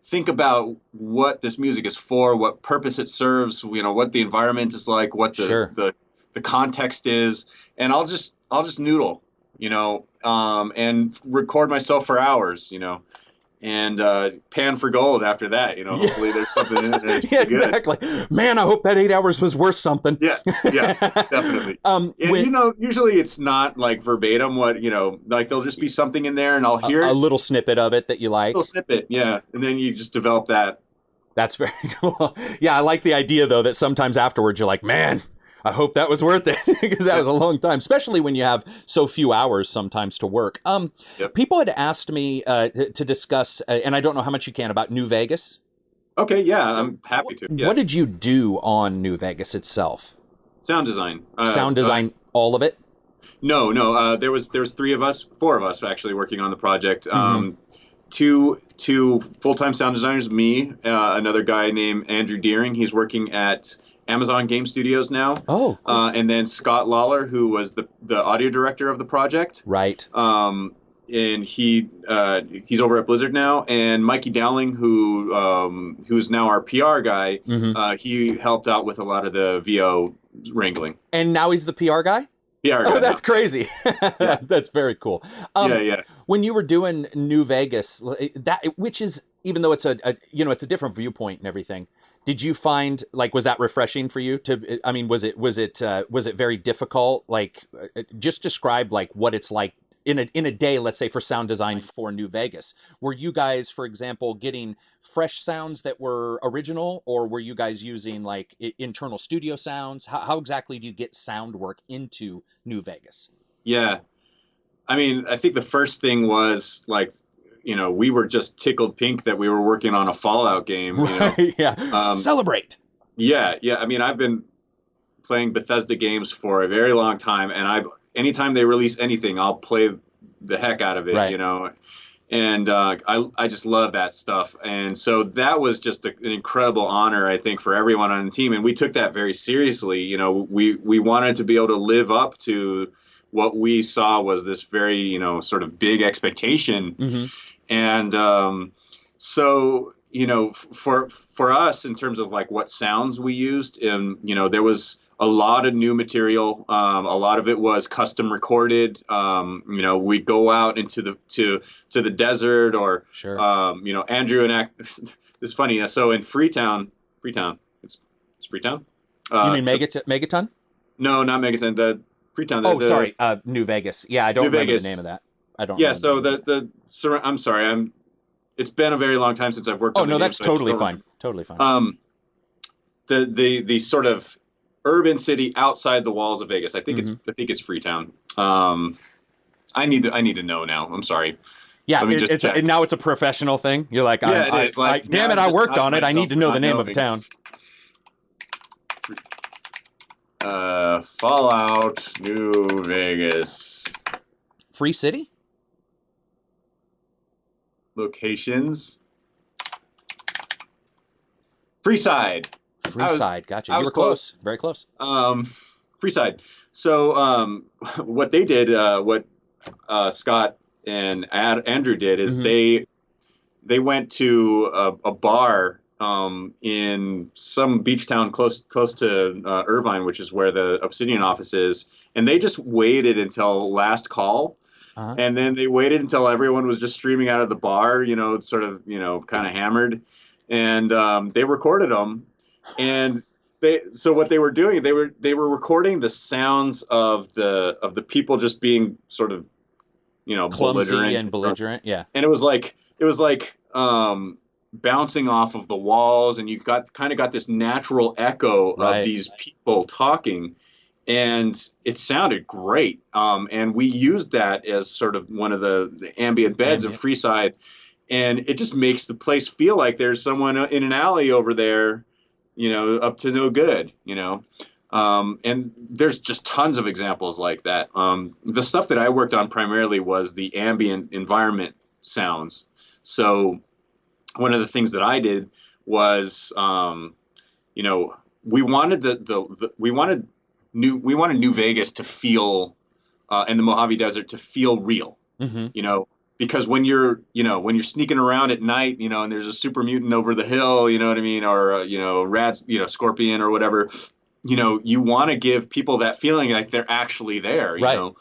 think about what this music is for, what purpose it serves, what the environment is like, what Sure. the context is, and I'll just noodle, and record myself for hours, and pan for gold after that. Yeah. Hopefully there's something in it that's Yeah, pretty good. exactly. Man, I hope that 8 hours was worth something. Yeah, yeah, definitely. And usually it's not like verbatim what, like there'll just be something in there and I'll hear a it, little snippet of it that you a like. little snippet, yeah, and then you just develop that. That's very cool. Yeah, I like the idea though that sometimes afterwards you're like, man, I hope that was worth it because that was a long time, especially when you have so few hours sometimes to work. Yep. People had asked me to discuss, and I don't know how much you can, about New Vegas. Okay, yeah, I'm happy to. Yeah. What did you do on New Vegas itself? Sound design. Sound design, all of it? No. There was four of us actually working on the project. Two full-time sound designers, me, another guy named Andrew Deering. He's working at Amazon Game Studios now. Oh, cool. And then Scott Lawler, who was the audio director of the project. Right. And he's over at Blizzard now. And Mikey Dowling, who's now our PR guy, he helped out with a lot of the VO wrangling. And now he's the PR guy? PR guy. Oh, that's crazy. Yeah. That's very cool. Yeah. When you were doing New Vegas, which is, even though it's it's a different viewpoint and everything, did you find, like, was that refreshing for you was it very difficult? Like, just describe like what it's like in a day, let's say, for sound design for New Vegas. Were you guys, for example, getting fresh sounds that were original, or were you guys using like internal studio sounds? How exactly do you get sound work into New Vegas? Yeah. I mean, I think the first thing was like, we were just tickled pink that we were working on a Fallout game. Right, yeah. Celebrate. Yeah. I mean, I've been playing Bethesda games for a very long time, and anytime they release anything, I'll play the heck out of it, right. And I just love that stuff. And so that was just an incredible honor, I think, for everyone on the team. And we took that very seriously. We wanted to be able to live up to what we saw was this very, sort of big expectation. And so, for us, in terms of like what sounds we used, there was a lot of new material. A lot of it was custom recorded. We go out into the desert, or sure. Andrew and this is funny. So in Freetown, it's Freetown. You mean Megaton? No, not Megaton. The Freetown. Sorry, New Vegas. Yeah, I don't remember the name of that. I don't. Yeah, so I'm sorry. It's been a very long time since I've worked. Oh, no, that's totally fine. Totally fine. The sort of urban city outside the walls of Vegas. I think it's Freetown. I need to know now. I'm sorry. Yeah, now it's a professional thing. You're like, yeah, it is. Like, damn it, I worked on it. I need to know the name of the town. Fallout New Vegas. Free City? Locations. Freeside. Gotcha. You were close. Very close. Freeside. So what they did, what Scott and Andrew did, is they went to a bar in some beach town close to Irvine, which is where the Obsidian office is, and they just waited until last call. And then they waited until everyone was just streaming out of the bar, sort of, kind of hammered, and they recorded them. And so what they were doing, they were recording the sounds of the people just being sort of, clumsy and belligerent, yeah. And it was like bouncing off of the walls, and you got this natural echo of these people talking. And it sounded great. And we used that as sort of one of the ambient beds of Freeside. And it just makes the place feel like there's someone in an alley over there, up to no good, And there's just tons of examples like that. The stuff that I worked on primarily was the ambient environment sounds. So one of the things that I did was, we wanted New Vegas to feel, and the Mojave Desert to feel real. because when you're, when you're sneaking around at night, and there's a super mutant over the hill, you know what I mean, or rat, scorpion or whatever, you want to give people that feeling like they're actually there, Right.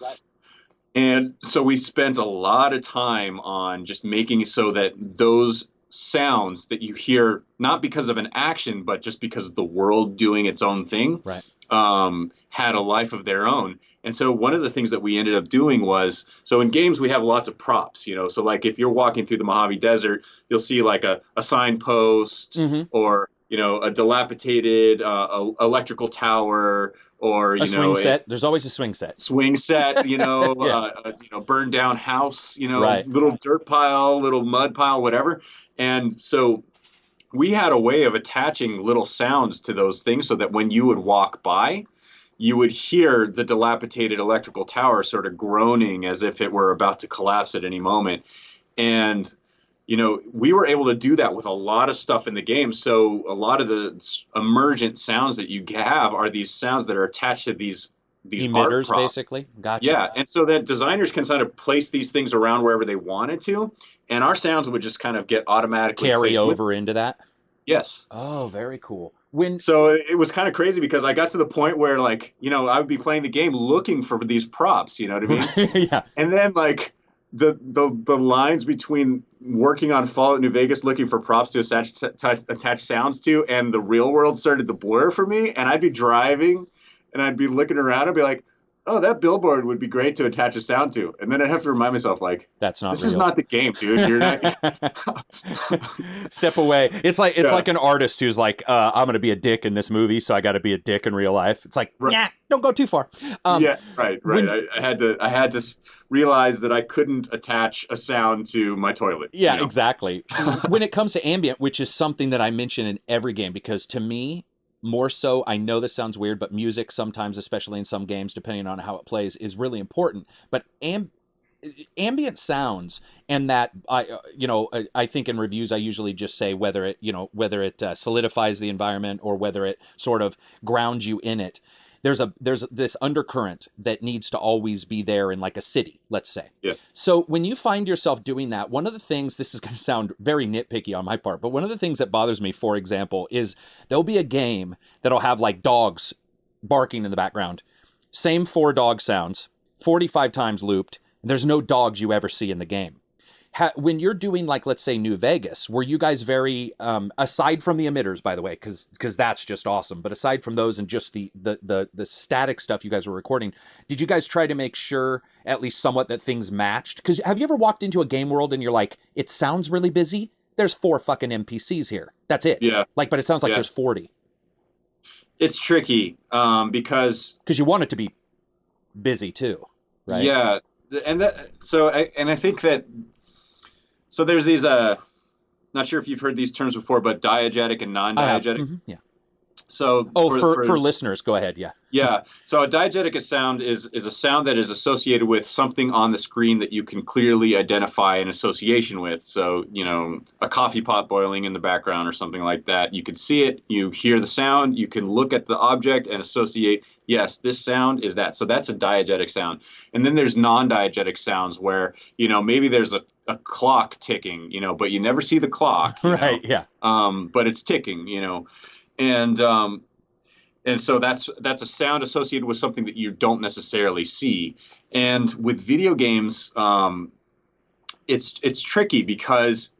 And so we spent a lot of time on just making so that those sounds that you hear, not because of an action, but just because of the world doing its own thing, Right. had a life of their own. And so one of the things that we ended up doing was, so in games we have lots of props, so like if you're walking through the Mojave Desert, you'll see like a signpost, or a dilapidated electrical tower, or A swing set. There's always a swing set. Yeah. Burned down house, Right. little dirt pile, little mud pile, whatever. And so we had a way of attaching little sounds to those things so that when you would walk by, you would hear the dilapidated electrical tower sort of groaning as if it were about to collapse at any moment. And we were able to do that with a lot of stuff in the game. So a lot of the emergent sounds that you have are these sounds that are attached to these emitters, basically. Gotcha. Yeah, and so that designers can sort of place these things around wherever they wanted to, and our sounds would just kind of get automatically carry over into that. Yes. Oh, very cool. So it was kind of crazy because I got to the point where, like, I would be playing the game looking for these props, you know what I mean? Yeah. And then, like, the lines between working on Fallout New Vegas looking for props to attach sounds to and the real world started to blur for me, and I'd be driving and I'd be looking around and be like, oh, that billboard would be great to attach a sound to. And then I'd have to remind myself, like, that's not this real. is not the game, dude. You're not. Step away. It's like like an artist who's like, I'm going to be a dick in this movie, so I got to be a dick in real life. It's like, yeah, don't go too far. Right. I had to realize that I couldn't attach a sound to my toilet. Yeah, exactly. When it comes to ambient, which is something that I mention in every game, because to me, more so, I know this sounds weird, but music sometimes, especially in some games, depending on how it plays, is really important. But ambient sounds, and that I think in reviews I usually just say whether it solidifies the environment or whether it sort of grounds you in it. There's this undercurrent that needs to always be there in like a city, let's say. Yeah. So when you find yourself doing that, one of the things, this is going to sound very nitpicky on my part, but one of the things that bothers me, for example, is there'll be a game that'll have like dogs barking in the background. Same 4 dog sounds, 45 times looped. And there's no dogs you ever see in the game. When you're doing, like, let's say New Vegas, were you guys very, aside from the emitters, by the way, because that's just awesome, but aside from those and just the static stuff you guys were recording, did you guys try to make sure at least somewhat that things matched? Because have you ever walked into a game world and you're like, it sounds really busy? There's 4 fucking NPCs here. That's it. Yeah. Like, but it sounds like there's 40. It's tricky because you want it to be busy too, right? Yeah. And I think that, so there's these, not sure if you've heard these terms before, but diegetic and non-diegetic. Mm-hmm. Yeah. So for listeners, go ahead. Yeah. Yeah. So a diegetic sound is a sound that is associated with something on the screen that you can clearly identify an association with. So, a coffee pot boiling in the background or something like that. You can see it, you hear the sound, you can look at the object and associate, yes, this sound is that. So that's a diegetic sound. And then there's non-diegetic sounds where, maybe there's a clock ticking, but you never see the clock. Right. Yeah. But it's ticking, and so that's a sound associated with something that you don't necessarily see. And with video games, it's tricky because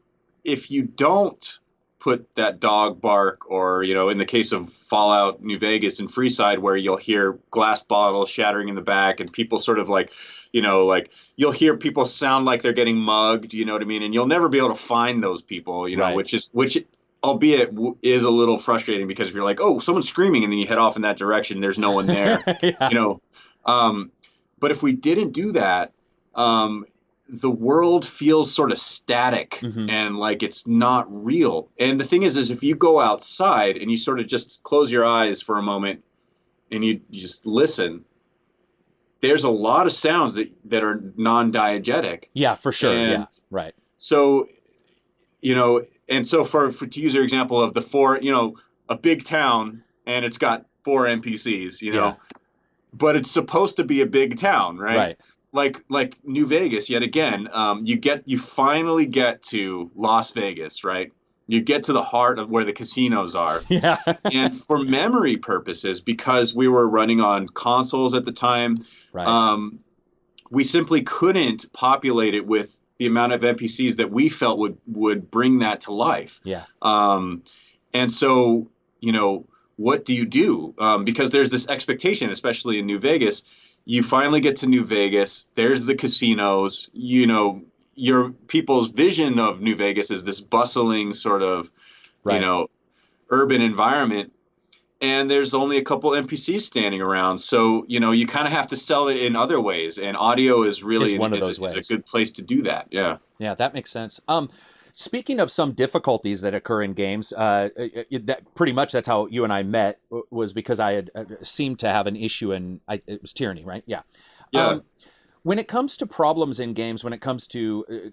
if you don't put that dog bark, or in the case of Fallout New Vegas and Freeside, where you'll hear glass bottles shattering in the back and people sort of like you'll hear people sound like they're getting mugged, you know what I mean? And you'll never be able to find those people, right. which albeit is a little frustrating, because if you're like, oh, someone's screaming, and then you head off in that direction, there's no one there. Yeah. But if we didn't do that, the world feels sort of static, mm-hmm. and like it's not real. And the thing is if you go outside and you sort of just close your eyes for a moment and you just listen, there's a lot of sounds that are non-diegetic. Yeah, for sure. Yeah, right. So, and so to use your example of the 4, a big town and it's got 4 NPCs, yeah. but it's supposed to be a big town, right? Right. like New Vegas yet again. You finally get to Las Vegas, right? You get to the heart of where the casinos are. Yeah. And for memory purposes, because we were running on consoles at the time, Right. um, we simply couldn't populate it with the amount of NPCs that we felt would bring that to life. Yeah. And so, you know, what do you do? Because there's this expectation, especially in New Vegas. You finally get to New Vegas. There's the casinos. You know, your people's vision of New Vegas is this bustling sort of, you Right. know, urban environment, and there's only a couple NPCs standing around. So, you know, you kind of have to sell it in other ways, and audio is Is really one of those is a ways. good place to do that. Yeah. Yeah, that makes sense. Speaking of some difficulties that occur in games, that pretty much that's how you and I met was because I had seemed to have an issue it was tyranny, right? Yeah. Yeah. When it comes to problems in games, when it comes to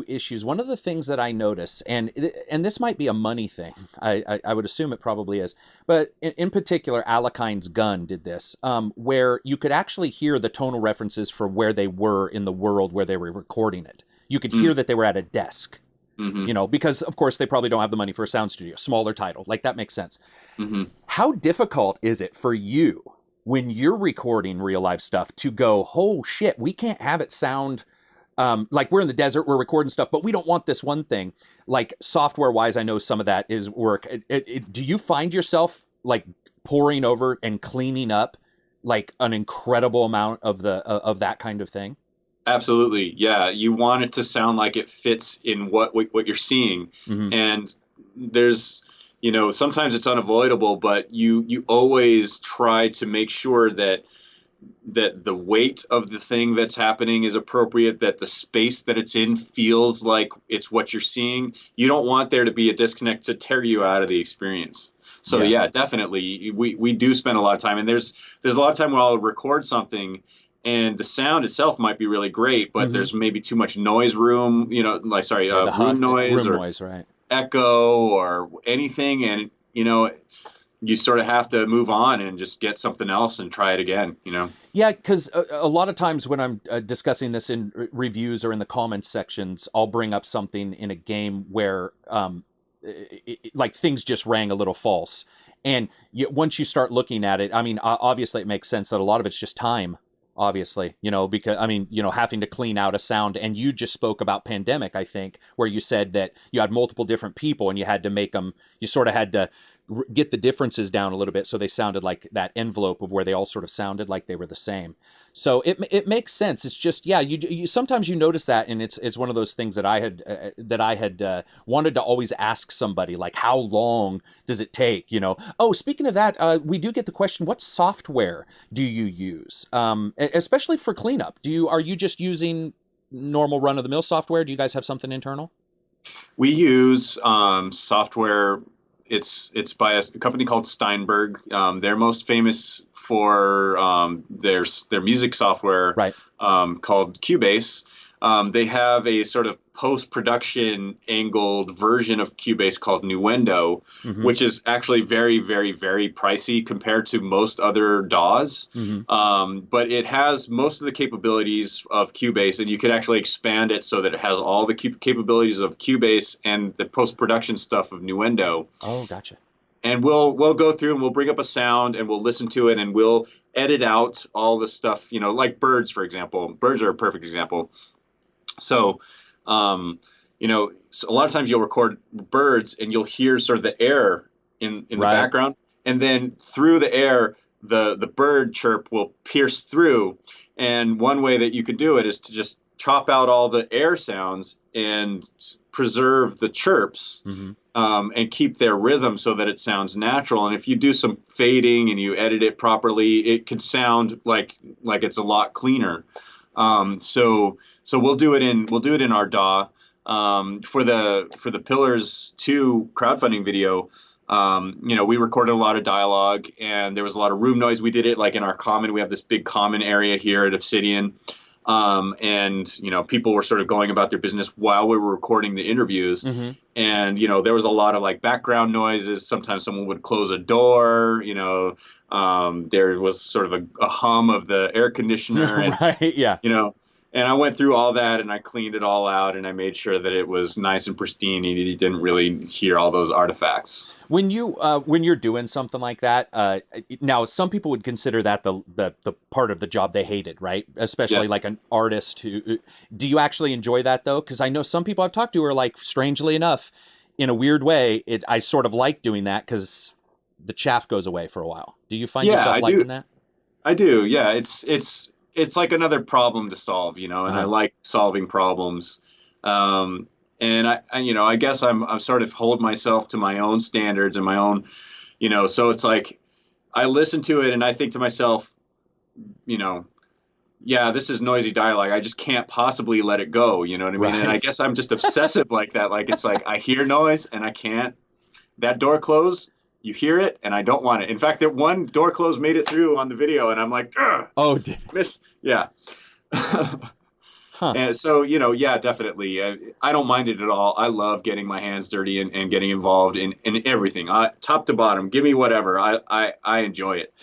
issues, one of the things that I notice, and this might be a money thing, I would assume it probably is, but in particular, Alekine's Gun did this, where you could actually hear the tonal references for where they were in the world where they were recording it. You could hear that they were at a desk, Mm-hmm. you know, because of course they probably don't have the money for a sound studio, smaller title, like that makes sense. Mm-hmm. How difficult is it for you when you're recording real life stuff to go, oh shit, we can't have it sound like we're in the desert, we're recording stuff, but we don't want this one thing. Like software wise, I know some of that is work. Do you find yourself like pouring over and cleaning up like an incredible amount of of that kind of thing? Absolutely. Yeah. You want it to sound like it fits in what you're seeing. Mm-hmm. And there's, you know, sometimes it's unavoidable, but you always try to make sure that the weight of the thing that's happening is appropriate, that the space that it's in feels like it's what you're seeing. You don't want there to be a disconnect to tear you out of the experience. So Yeah. yeah, definitely. We do spend a lot of time, and there's a lot of time where I'll record something and the sound itself might be really great, but Mm-hmm. there's maybe too much noise room, you know, like sorry, Yeah, room noise room or noise, right? echo or anything, and you know, you sort of have to move on and just get something else and try it again, you know. Yeah, because a lot of times when I'm discussing this in reviews or in the comments sections, I'll bring up something in a game where like things just rang a little false. And once you start looking at it, I mean, obviously it makes sense that a lot of it's just time, obviously, you know, because I mean, you know, having to clean out a sound. And you just spoke about Pandemic, I think, where you said that you had multiple different people and you had to make them, you sort of had to get the differences down a little bit so they sounded like that envelope of where they all sort of sounded like they were the same. So it makes sense. It's just, yeah, you sometimes you notice that, and it's one of those things that I had wanted to always ask somebody, like, how long does it take, you know? Oh, speaking of that, we do get the question, what software do you use, especially for cleanup? Are you just using normal run of the mill software? Do you guys have something internal? We use software. It's by a company called Steinberg. They're most famous for their music software Right. called Cubase. They have a sort of post-production angled version of Cubase called Nuendo, Mm-hmm. which is actually very, very, very pricey compared to most other DAWs. Mm-hmm. But it has most of the capabilities of Cubase, and you can actually expand it so that it has all the capabilities of Cubase and the post-production stuff of Nuendo. Oh, gotcha. And we'll go through and we'll bring up a sound and we'll listen to it and we'll edit out all the stuff, you know, like birds, for example. Birds are a perfect example. So, you know, so a lot of times you'll record birds and you'll hear sort of the air in the Right. background, and then through the air, the bird chirp will pierce through. And one way that you could do it is to just chop out all the air sounds and preserve the chirps, Mm-hmm. and keep their rhythm so that it sounds natural. And if you do some fading and you edit it properly, it could sound like it's a lot cleaner. So we'll do it in our DAW. For the Pillars 2 crowdfunding video, you know, we recorded a lot of dialogue and there was a lot of room noise. We did it like in our common. We have this big common area here at Obsidian. And people were sort of going about their business while we were recording the interviews. Mm-hmm. And there was a lot of like background noises. Sometimes someone would close a door. There was sort of a hum of the air conditioner, and Right. Yeah. and I went through all that and I cleaned it all out and I made sure that it was nice and pristine and you didn't really hear all those artifacts. When you're doing something like that, now some people would consider that the part of the job they hated, right? Especially Yeah. like an artist who. Do you actually enjoy that though? Because I know some people I've talked to are like, strangely enough, in a weird way, I sort of like doing that because the chaff goes away for a while. Do you find Yeah, yourself I liking do. that? I do. Yeah, it's like another problem to solve, and I Uh-huh. like solving problems. And I guess I'm sort of hold myself to my own standards and my own, so it's like I listen to it and I think to myself, you know, yeah, this is noisy dialogue. I just can't possibly let it go. You know what I mean? And I Right. guess I'm just obsessive like that. Like it's like I hear noise and I can't. That door close, you hear it, and I don't want it. In fact, that one door close made it through on the video, and I'm like, ugh, Oh, miss, yeah. huh. And so, yeah, definitely. I don't mind it at all. I love getting my hands dirty and getting involved in everything, top to bottom. Give me whatever. I enjoy it.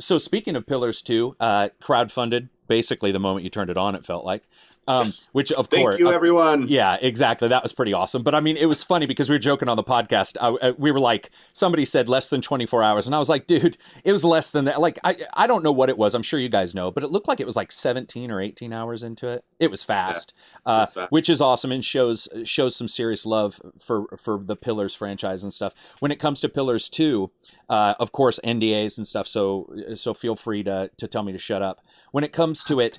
So speaking of Pillars 2, crowdfunded basically the moment you turned it on, it felt like. Yes. Which of Thank course, you, everyone. yeah, exactly. That was pretty awesome. But I mean, it was funny because we were joking on the podcast. We were like, somebody said less than 24 hours. And I was like, dude, it was less than that. Like, I don't know what it was. I'm sure you guys know, but it looked like it was like 17 or 18 hours into it. It was Yeah, fast, that's fast. which is awesome and shows some serious love for the Pillars franchise and stuff. When it comes to Pillars 2, of course, NDAs and stuff. So feel free to tell me to shut up. When it comes to it,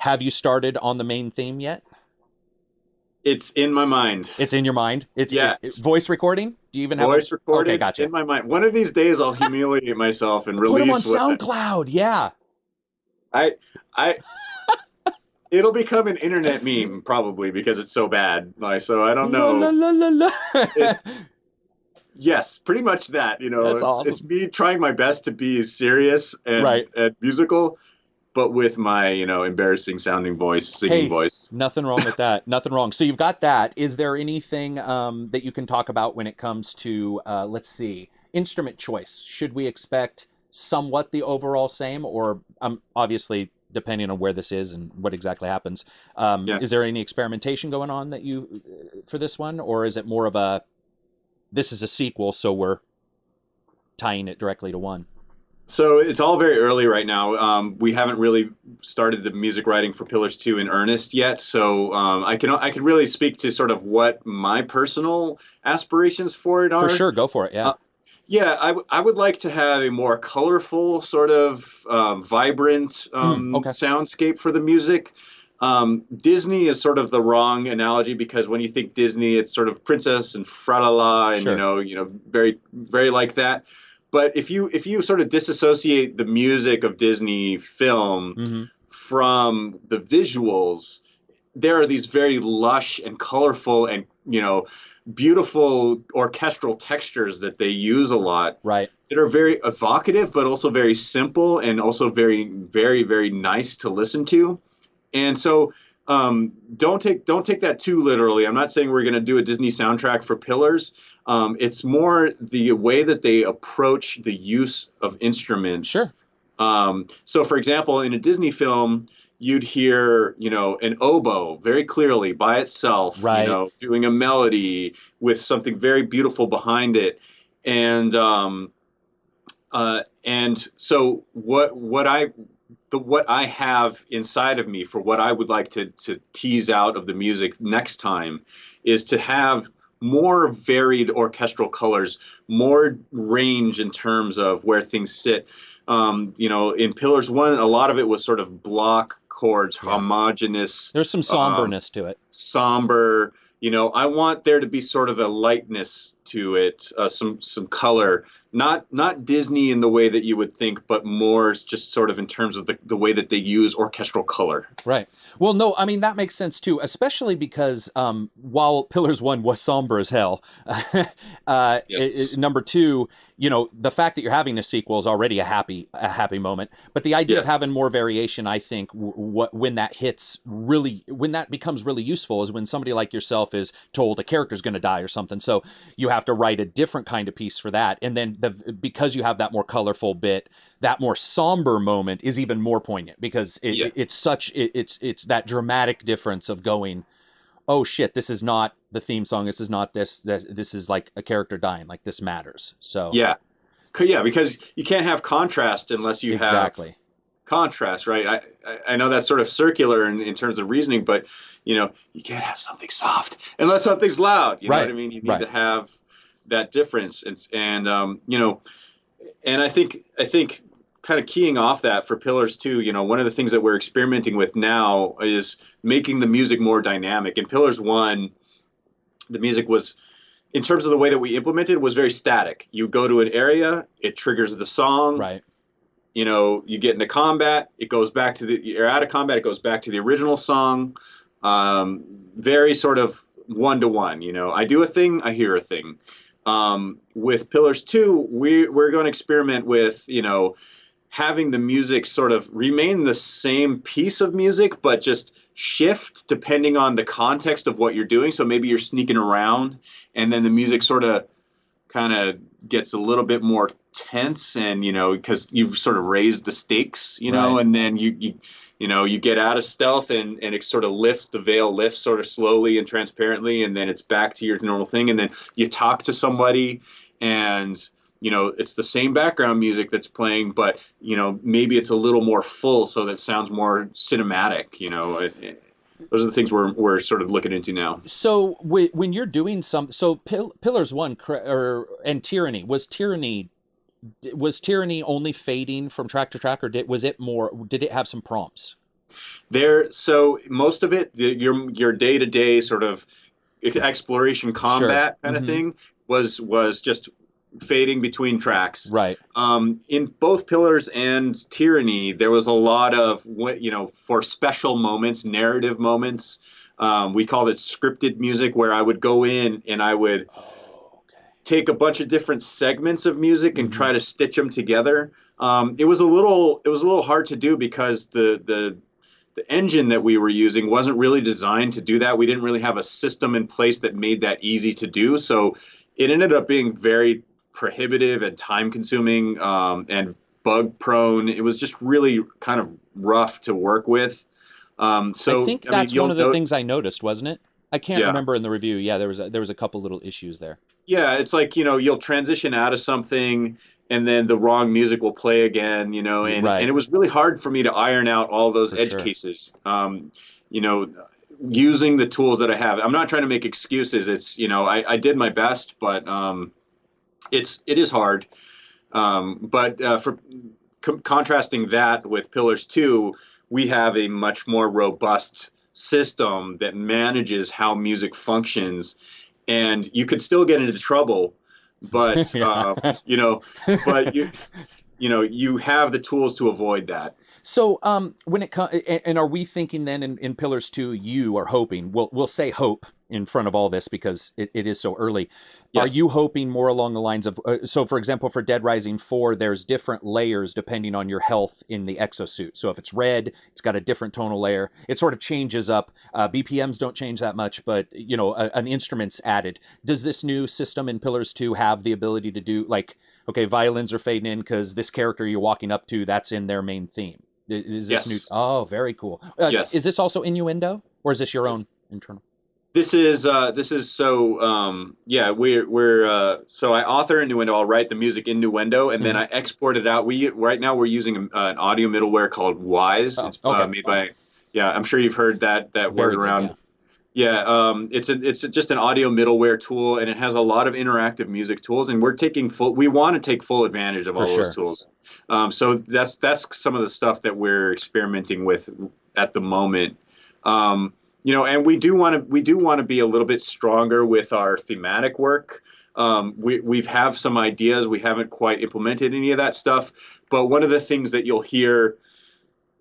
have you started on the main theme yet? It's in my mind. It's in your mind. Yeah, Voice recording. Do you even have voice a? Okay, recorded gotcha. in my mind. One of these days, I'll humiliate myself and Put them on release what SoundCloud. Yeah. I. It'll become an internet meme probably because it's so bad. Like, so I don't La la know. la la la. It's yes, pretty much that. That's It's awesome. me trying my best to be serious Right. and musical, but with my embarrassing sounding voice, singing Hey, voice. nothing wrong with that. Nothing wrong. So you've got that. Is there anything that you can talk about when it comes to, let's see, instrument choice? Should we expect somewhat the overall same, or obviously depending on where this is and what exactly happens? Yeah. Is there any experimentation going on that you for this one, or is it more of a this is a sequel, so we're tying it directly to one? So it's all very early right now. We haven't really started the music writing for Pillars 2 in earnest yet. So I can really speak to sort of what my personal aspirations for it are. For sure, go for it. Yeah. Yeah, I would like to have a more colorful, sort of vibrant Okay. soundscape for the music. Disney is sort of the wrong analogy because when you think Disney, it's sort of princess and fra la la, and Sure. very very like that. But if you sort of disassociate the music of Disney film Mm-hmm. from the visuals, there are these very lush and colorful and beautiful orchestral textures that they use a lot Right. that are very evocative, but also very simple and also very very very nice to listen to. And so don't take that too literally. I'm not saying we're going to do a Disney soundtrack for Pillars. It's more the way that they approach the use of instruments. Sure. So, for example, in a Disney film, you'd hear, an oboe very clearly by itself, Right. doing a melody with something very beautiful behind it. And so what I have inside of me for what I would like to tease out of the music next time is to have more varied orchestral colors, more range in terms of where things sit. In Pillars 1, a lot of it was sort of block chords, Yeah. homogeneous, There's some somberness to it. somber. I want there to be sort of a lightness to it, some color not Disney in the way that you would think, but more just sort of in terms of the way that they use orchestral color. Right. Well, no, I mean that makes sense too, especially because while Pillars One was somber as hell, Yes. number two, the fact that you're having a sequel is already a happy moment. But the idea of Yes. having more variation, I think, when that hits really, when that becomes really useful, is when somebody like yourself is told a character's going to die or something. So you have to write a different kind of piece for that, and then because you have that more colorful bit, that more somber moment is even more poignant because Yeah. it's that dramatic difference of going, oh shit, this is not the theme song, this is not this is like a character dying, like this matters. So Yeah. Yeah, because you can't have contrast unless you have exactly. contrast, right? I know that's sort of circular in terms of reasoning, but you can't have something soft unless something's loud. You know what Right. I mean? You need Right. to have that difference, and I think kind of keying off that for Pillars 2, one of the things that we're experimenting with now is making the music more dynamic. In Pillars 1, the music was, in terms of the way that we implemented, was very static. You go to an area, it triggers the song. Right. You get into combat, it goes back to you're out of combat, it goes back to the original song. Very sort of one to one. I do a thing, I hear a thing. With Pillars 2, we're going to experiment with, having the music sort of remain the same piece of music, but just shift depending on the context of what you're doing. So maybe you're sneaking around, and then the music sort of kind of gets a little bit more tense, and because you've sort of raised the stakes, Right. and then you get out of stealth, and it sort of lifts, the veil lifts sort of slowly and transparently, and then it's back to your normal thing, and then you talk to somebody, and it's the same background music that's playing, but maybe it's a little more full, so that sounds more cinematic. Those are the things we're sort of looking into now. So when you're doing Pillars One and Tyranny, was Tyranny only fading from track to track, or did it have some prompts? So most of it, your day-to-day sort of exploration Sure. combat kind of Mm-hmm. thing was just fading between tracks. Right. In both Pillars and Tyranny, there was a lot of for special moments, narrative moments. We called it scripted music, where I would go in and I would Oh, okay. take a bunch of different segments of music and Mm-hmm. try to stitch them together. It was a little hard to do because the engine that we were using wasn't really designed to do that. We didn't really have a system in place that made that easy to do. So it ended up being very prohibitive and time consuming, and bug prone. It was just really kind of rough to work with. I So, think I mean, that's one you'll of the note, things I noticed, wasn't it? I can't yeah. remember in the review. Yeah, there was a couple little issues there. Yeah, it's like, you'll transition out of something, and then the wrong music will play again, and Right, it was really hard for me to iron out all those for edge sure. cases. You know, Using the tools that I have. I'm not trying to make excuses. It's, I did my best, but it is hard. But for contrasting that with Pillars 2, we have a much more robust system that manages how music functions, and you could still get into trouble, but Yeah. but you have the tools to avoid that. So, when it comes, and are we thinking then in Pillars 2, you are hoping, we'll say hope in front of all this because it is so early. Are Yes. you hoping more along the lines of, so for example, for Dead Rising 4, there's different layers depending on your health in the exosuit. So if it's red, it's got a different tonal layer. It sort of changes up. BPMs don't change that much, but, an instrument's added. Does this new system in Pillars 2 have the ability to do, like, okay, violins are fading in because this character you're walking up to, that's in their main theme? Is this new? Yes. Oh, very cool. Is Yes. this also innuendo, or is this your own internal? This is so yeah, we're so I author innuendo. I'll write the music in innuendo, and then Mm-hmm. I export it out. We Right now we're using an audio middleware called Wise. Oh, It's okay. made by, yeah, I'm sure you've heard that word Very good. around. Yeah, Yeah, it's just an audio middleware tool, and it has a lot of interactive music tools, and we want to take full advantage of for all those sure. tools. So that's some of the stuff that we're experimenting with at the moment. And we do want to be a little bit stronger with our thematic work. We've have some ideas. We haven't quite implemented any of that stuff. But one of the things that you'll hear,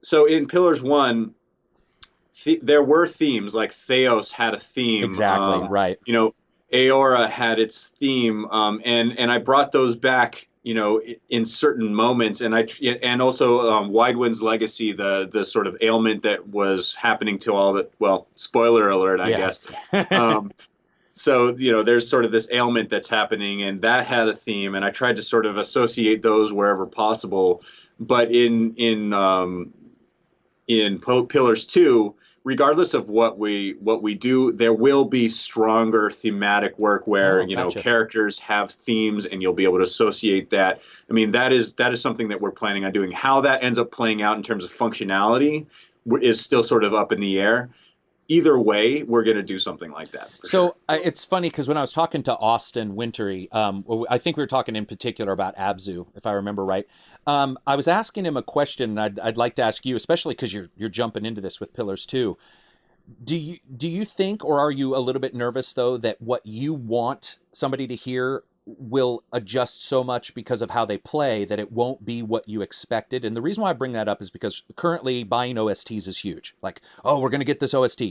so in Pillars 1, there were themes, like Theos had a theme. Exactly, right. You know, Aora had its theme, and I brought those back, you know, in certain moments, and also Wide Wind's Legacy, the sort of ailment that was happening to all the, well, spoiler alert, I guess. So, you know, there's sort of this ailment that's happening, and that had a theme, and I tried to sort of associate those wherever possible. But in Pillars 2, regardless of what we do, there will be stronger thematic work where Gotcha. characters have themes, and you'll be able to associate that. I mean, that is something that we're planning on doing. How that ends up playing out in terms of functionality is still sort of up in the air. Either way, we're going to do something like that. So it's funny because when I was talking to Austin Wintery, I think we were talking in particular about Abzu, if I remember right. I was asking him a question, and I'd like to ask you, especially because you're jumping into this with Pillars 2. Do you think, or are you a little bit nervous though, that what you want somebody to hear will adjust so much because of how they play that it won't be what you expected? And the reason why I bring that up is because currently buying OSTs is huge. Like, oh, we're going to get this OST.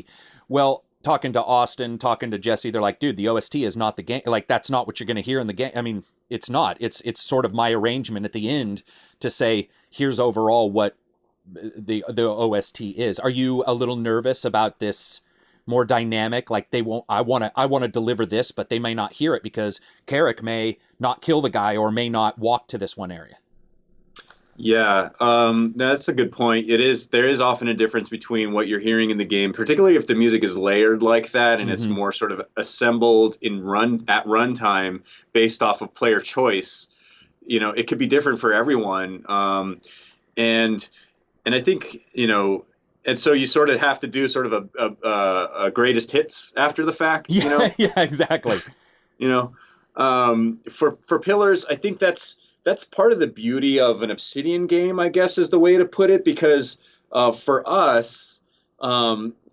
Well, talking to Austin, talking to Jesse, they're like, dude, the OST is not the game. Like, that's not what you're going to hear in the game. I mean, it's not. It's sort of my arrangement at the end to say, here's overall what the OST is. Are you a little nervous about this more dynamic, like they won't, I want to deliver this, but they may not hear it because Karak may not kill the guy or may not walk to this one area? Yeah, that's a good point. There is often a difference between what you're hearing in the game, particularly if the music is layered like that and it's more sort of assembled at runtime based off of player choice. You know, it could be different for everyone. And I think, and so you sort of have to do sort of a greatest hits after the fact. Yeah, yeah, exactly. For Pillars, I think that's part of the beauty of an Obsidian game, I guess, is the way to put it, because for us,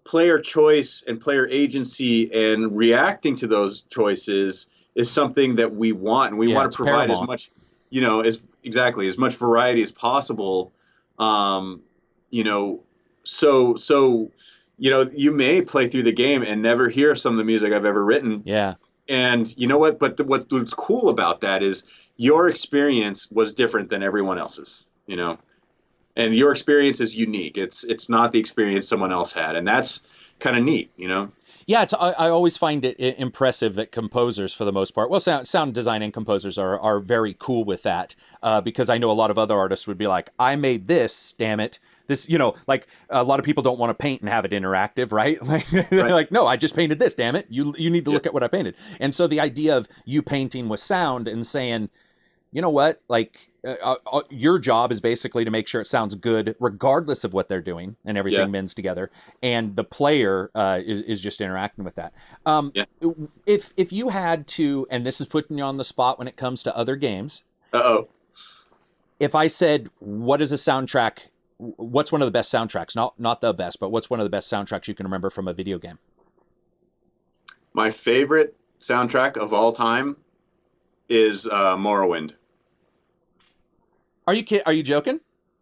player choice and player agency and reacting to those choices is something that we want, and we want to provide paramount. As much, as much variety as possible. So you may play through the game and never hear some of the music I've ever written. Yeah. And you know what? But what's cool about that is your experience was different than everyone else's, and your experience is unique. It's not the experience someone else had. And that's kind of neat, Yeah, I always find it impressive that composers, for the most part, well, sound design and composers are very cool with that, because I know a lot of other artists would be like, I made this, damn it. This, like a lot of people don't want to paint and have it interactive, right? Like, they're like, no, I just painted this, damn it. You need to look at what I painted. And so the idea of you painting with sound and saying, you know what, like your job is basically to make sure it sounds good regardless of what they're doing, and everything mends together. And the player is just interacting with that. If you had to, and this is putting you on the spot when it comes to other games. If I said, what is a soundtrack? What's one of the best soundtracks? Not the best, but what's one of the best soundtracks you can remember from a video game? My favorite soundtrack of all time is Morrowind. Are you joking?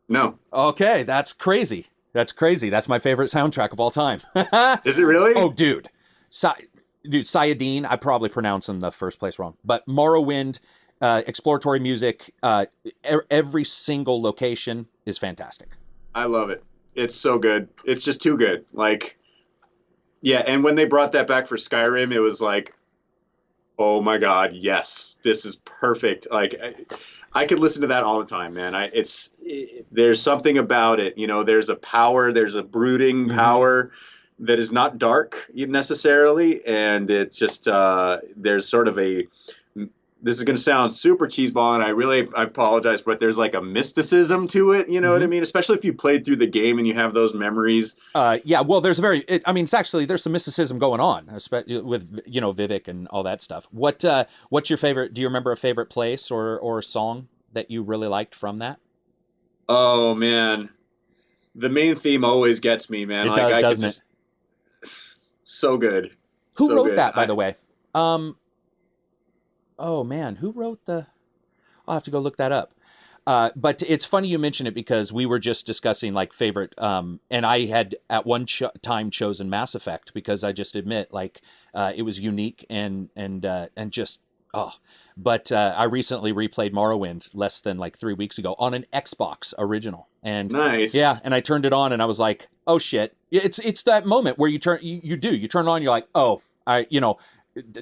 No. Okay, that's crazy. That's my favorite soundtrack of all time. Is it really? Oh, dude. Sayadine, I probably pronounced in the first place wrong, but Morrowind, exploratory music, every single location is fantastic. I love it. It's so good. It's just too good. Like, yeah, and when they brought that back for Skyrim, it was like, oh my God, yes, this is perfect. Like, I could listen to that all the time, man. There's something about it. There's a power, there's a brooding power that is not dark necessarily, and it's just there's sort of this is going to sound super cheeseball, and I apologize, but there's like a mysticism to it. You know what I mean? Especially if you played through the game and you have those memories. Yeah, well, there's there's some mysticism going on, especially with, Vivek and all that stuff. What's your favorite? Do you remember a favorite place or song that you really liked from that? Oh, man. The main theme always gets me, man. It does, doesn't it? So good. Who wrote that, by the way? Oh man, who wrote the? I'll have to go look that up. But it's funny you mention it because we were just discussing like favorite, and I had at one time chosen Mass Effect because I just admit like it was unique and just oh. But I recently replayed Morrowind less than like 3 weeks ago on an Xbox original, and yeah, Nice. and I turned it on and I was like, oh shit, it's that moment where you turn it on, you're like, oh,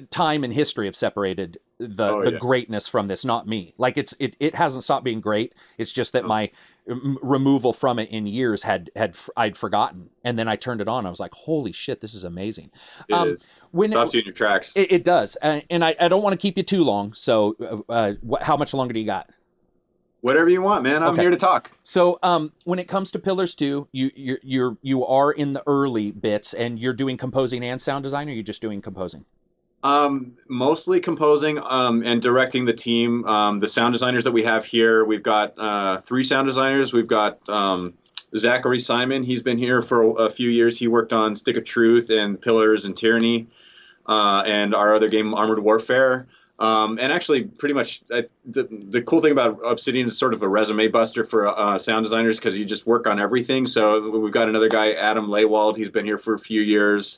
time and history have separated Oh the yeah. greatness from this, not me. Like it hasn't stopped being great. It's just that No, my removal from it in years I'd forgotten, and then I turned it on. I was like, holy shit, this is amazing. it Um, is. when Stops you in your tracks. it does, and I don't want to keep you too long. So, how much longer do you got? Whatever you want, man. I'm Okay. here to talk. So, when it comes to Pillars 2, you are in the early bits, and you're doing composing and sound design, or you're just doing composing? Mostly composing and directing the team. The sound designers that we have here, we've got three sound designers. We've got Zachary Simon. He's been here for a few years. He worked on Stick of Truth and Pillars and Tyranny, and our other game, Armored Warfare. And actually, pretty much the cool thing about Obsidian is sort of a resume buster for sound designers because you just work on everything. So we've got another guy, Adam Laywald. He's been here for a few years.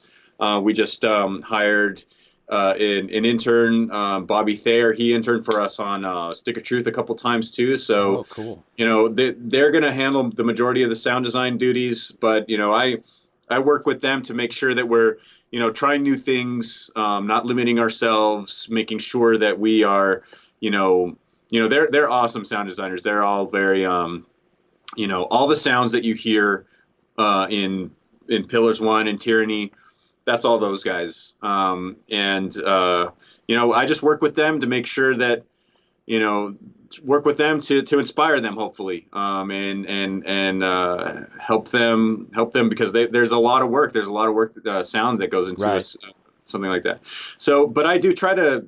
We just hired an intern, Bobby Thayer. He interned for us on Stick of Truth a couple times too. Oh, So, cool. they're going to handle the majority of the sound design duties, but I work with them to make sure that we're trying new things, not limiting ourselves, making sure that we are, they're awesome sound designers. They're all very, all the sounds that you hear in Pillars One and Tyranny, that's all those guys. I just work with them to make sure that, work with them to inspire them, hopefully, and help them because there's a lot of work. There's a lot of work, sound that goes into Right. us, something like that. So, but I do try to,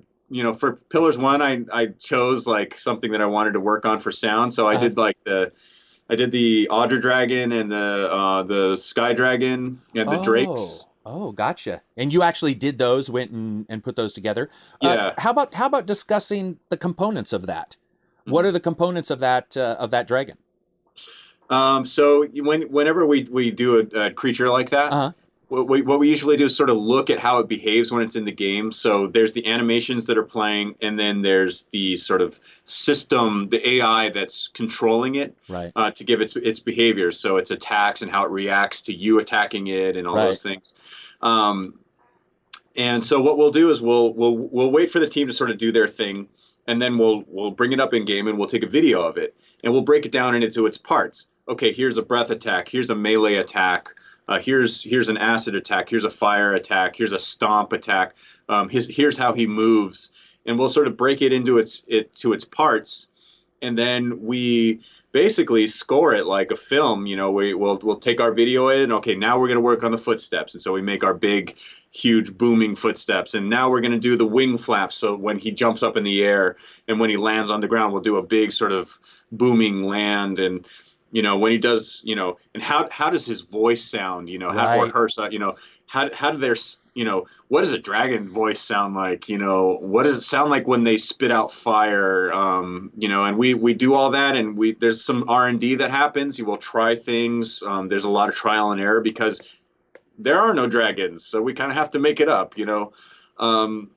for Pillars One, I chose like something that I wanted to work on for sound. So Uh-huh. I did the Audra Dragon and the Sky Dragon and the Drakes. Oh, gotcha. And you actually did those, went and put those together. Yeah. How about discussing the components of that? What Mhm. are the components of that dragon? So whenever we do a creature like that, Uh-huh. what we usually do is sort of look at how it behaves when it's in the game. So there's the animations that are playing, and then there's the sort of system, the AI that's controlling it, Right. to give its behaviors. So its attacks and how it reacts to you attacking it, and all Right. those things. Um, and so what we'll do is we'll wait for the team to sort of do their thing, and then we'll bring it up in game and we'll take a video of it and we'll break it down into its parts. Okay, here's a breath attack. Here's a melee attack. Here's an acid attack. Here's a fire attack. Here's a stomp attack. Here's how he moves, and we'll sort of break it into its parts, and then we basically score it like a film. We'll take our video in. Okay, now we're going to work on the footsteps, and so we make our big, huge, booming footsteps. And now we're going to do the wing flaps. So when he jumps up in the air and when he lands on the ground, we'll do a big sort of booming land. And when he does, and how does his voice sound? Or Right. her sound? How do their what does a dragon voice sound like? What does it sound like when they spit out fire? And we do all that, and there's some R&D that happens. You will try things. There's a lot of trial and error because there are no dragons, so we kind of have to make it up. Um,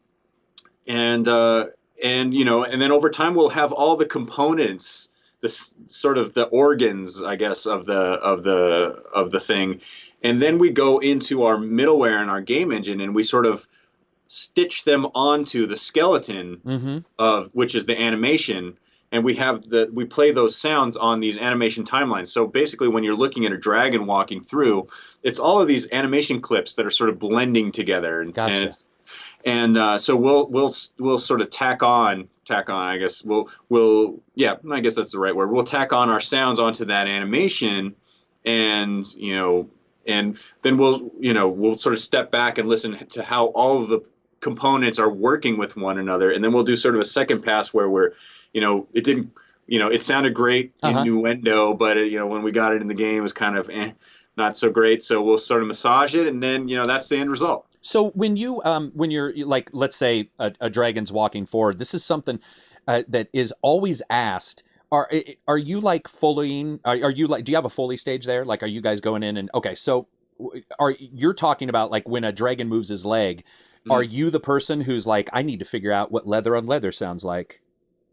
and then over time we'll have all the components, the sort of the organs, I guess, of the thing, and then we go into our middleware and our game engine, and we sort of stitch them onto the skeleton Mm-hmm. of which is the animation, and we play those sounds on these animation timelines. So basically, when you're looking at a dragon walking through, it's all of these animation clips that are sort of blending together, Gotcha. so we'll sort of tack on. I guess yeah, I guess that's the right word. We'll tack on our sounds onto that animation, and and then we'll sort of step back and listen to how all of the components are working with one another, and then we'll do sort of a second pass where it didn't, it sounded great in Uh-huh. Nuendo, but when we got it in the game, it was kind of not so great. So we'll sort of massage it, and then that's the end result. So when you're like, let's say a dragon's walking forward, this is something that is always asked. Are you like Foleying? Are you like? Do you have a Foley stage there? Like, are you guys going in and okay? So are you're talking about like when a dragon moves his leg? Are Mhm. you the person who's like, I need to figure out what leather on leather sounds like?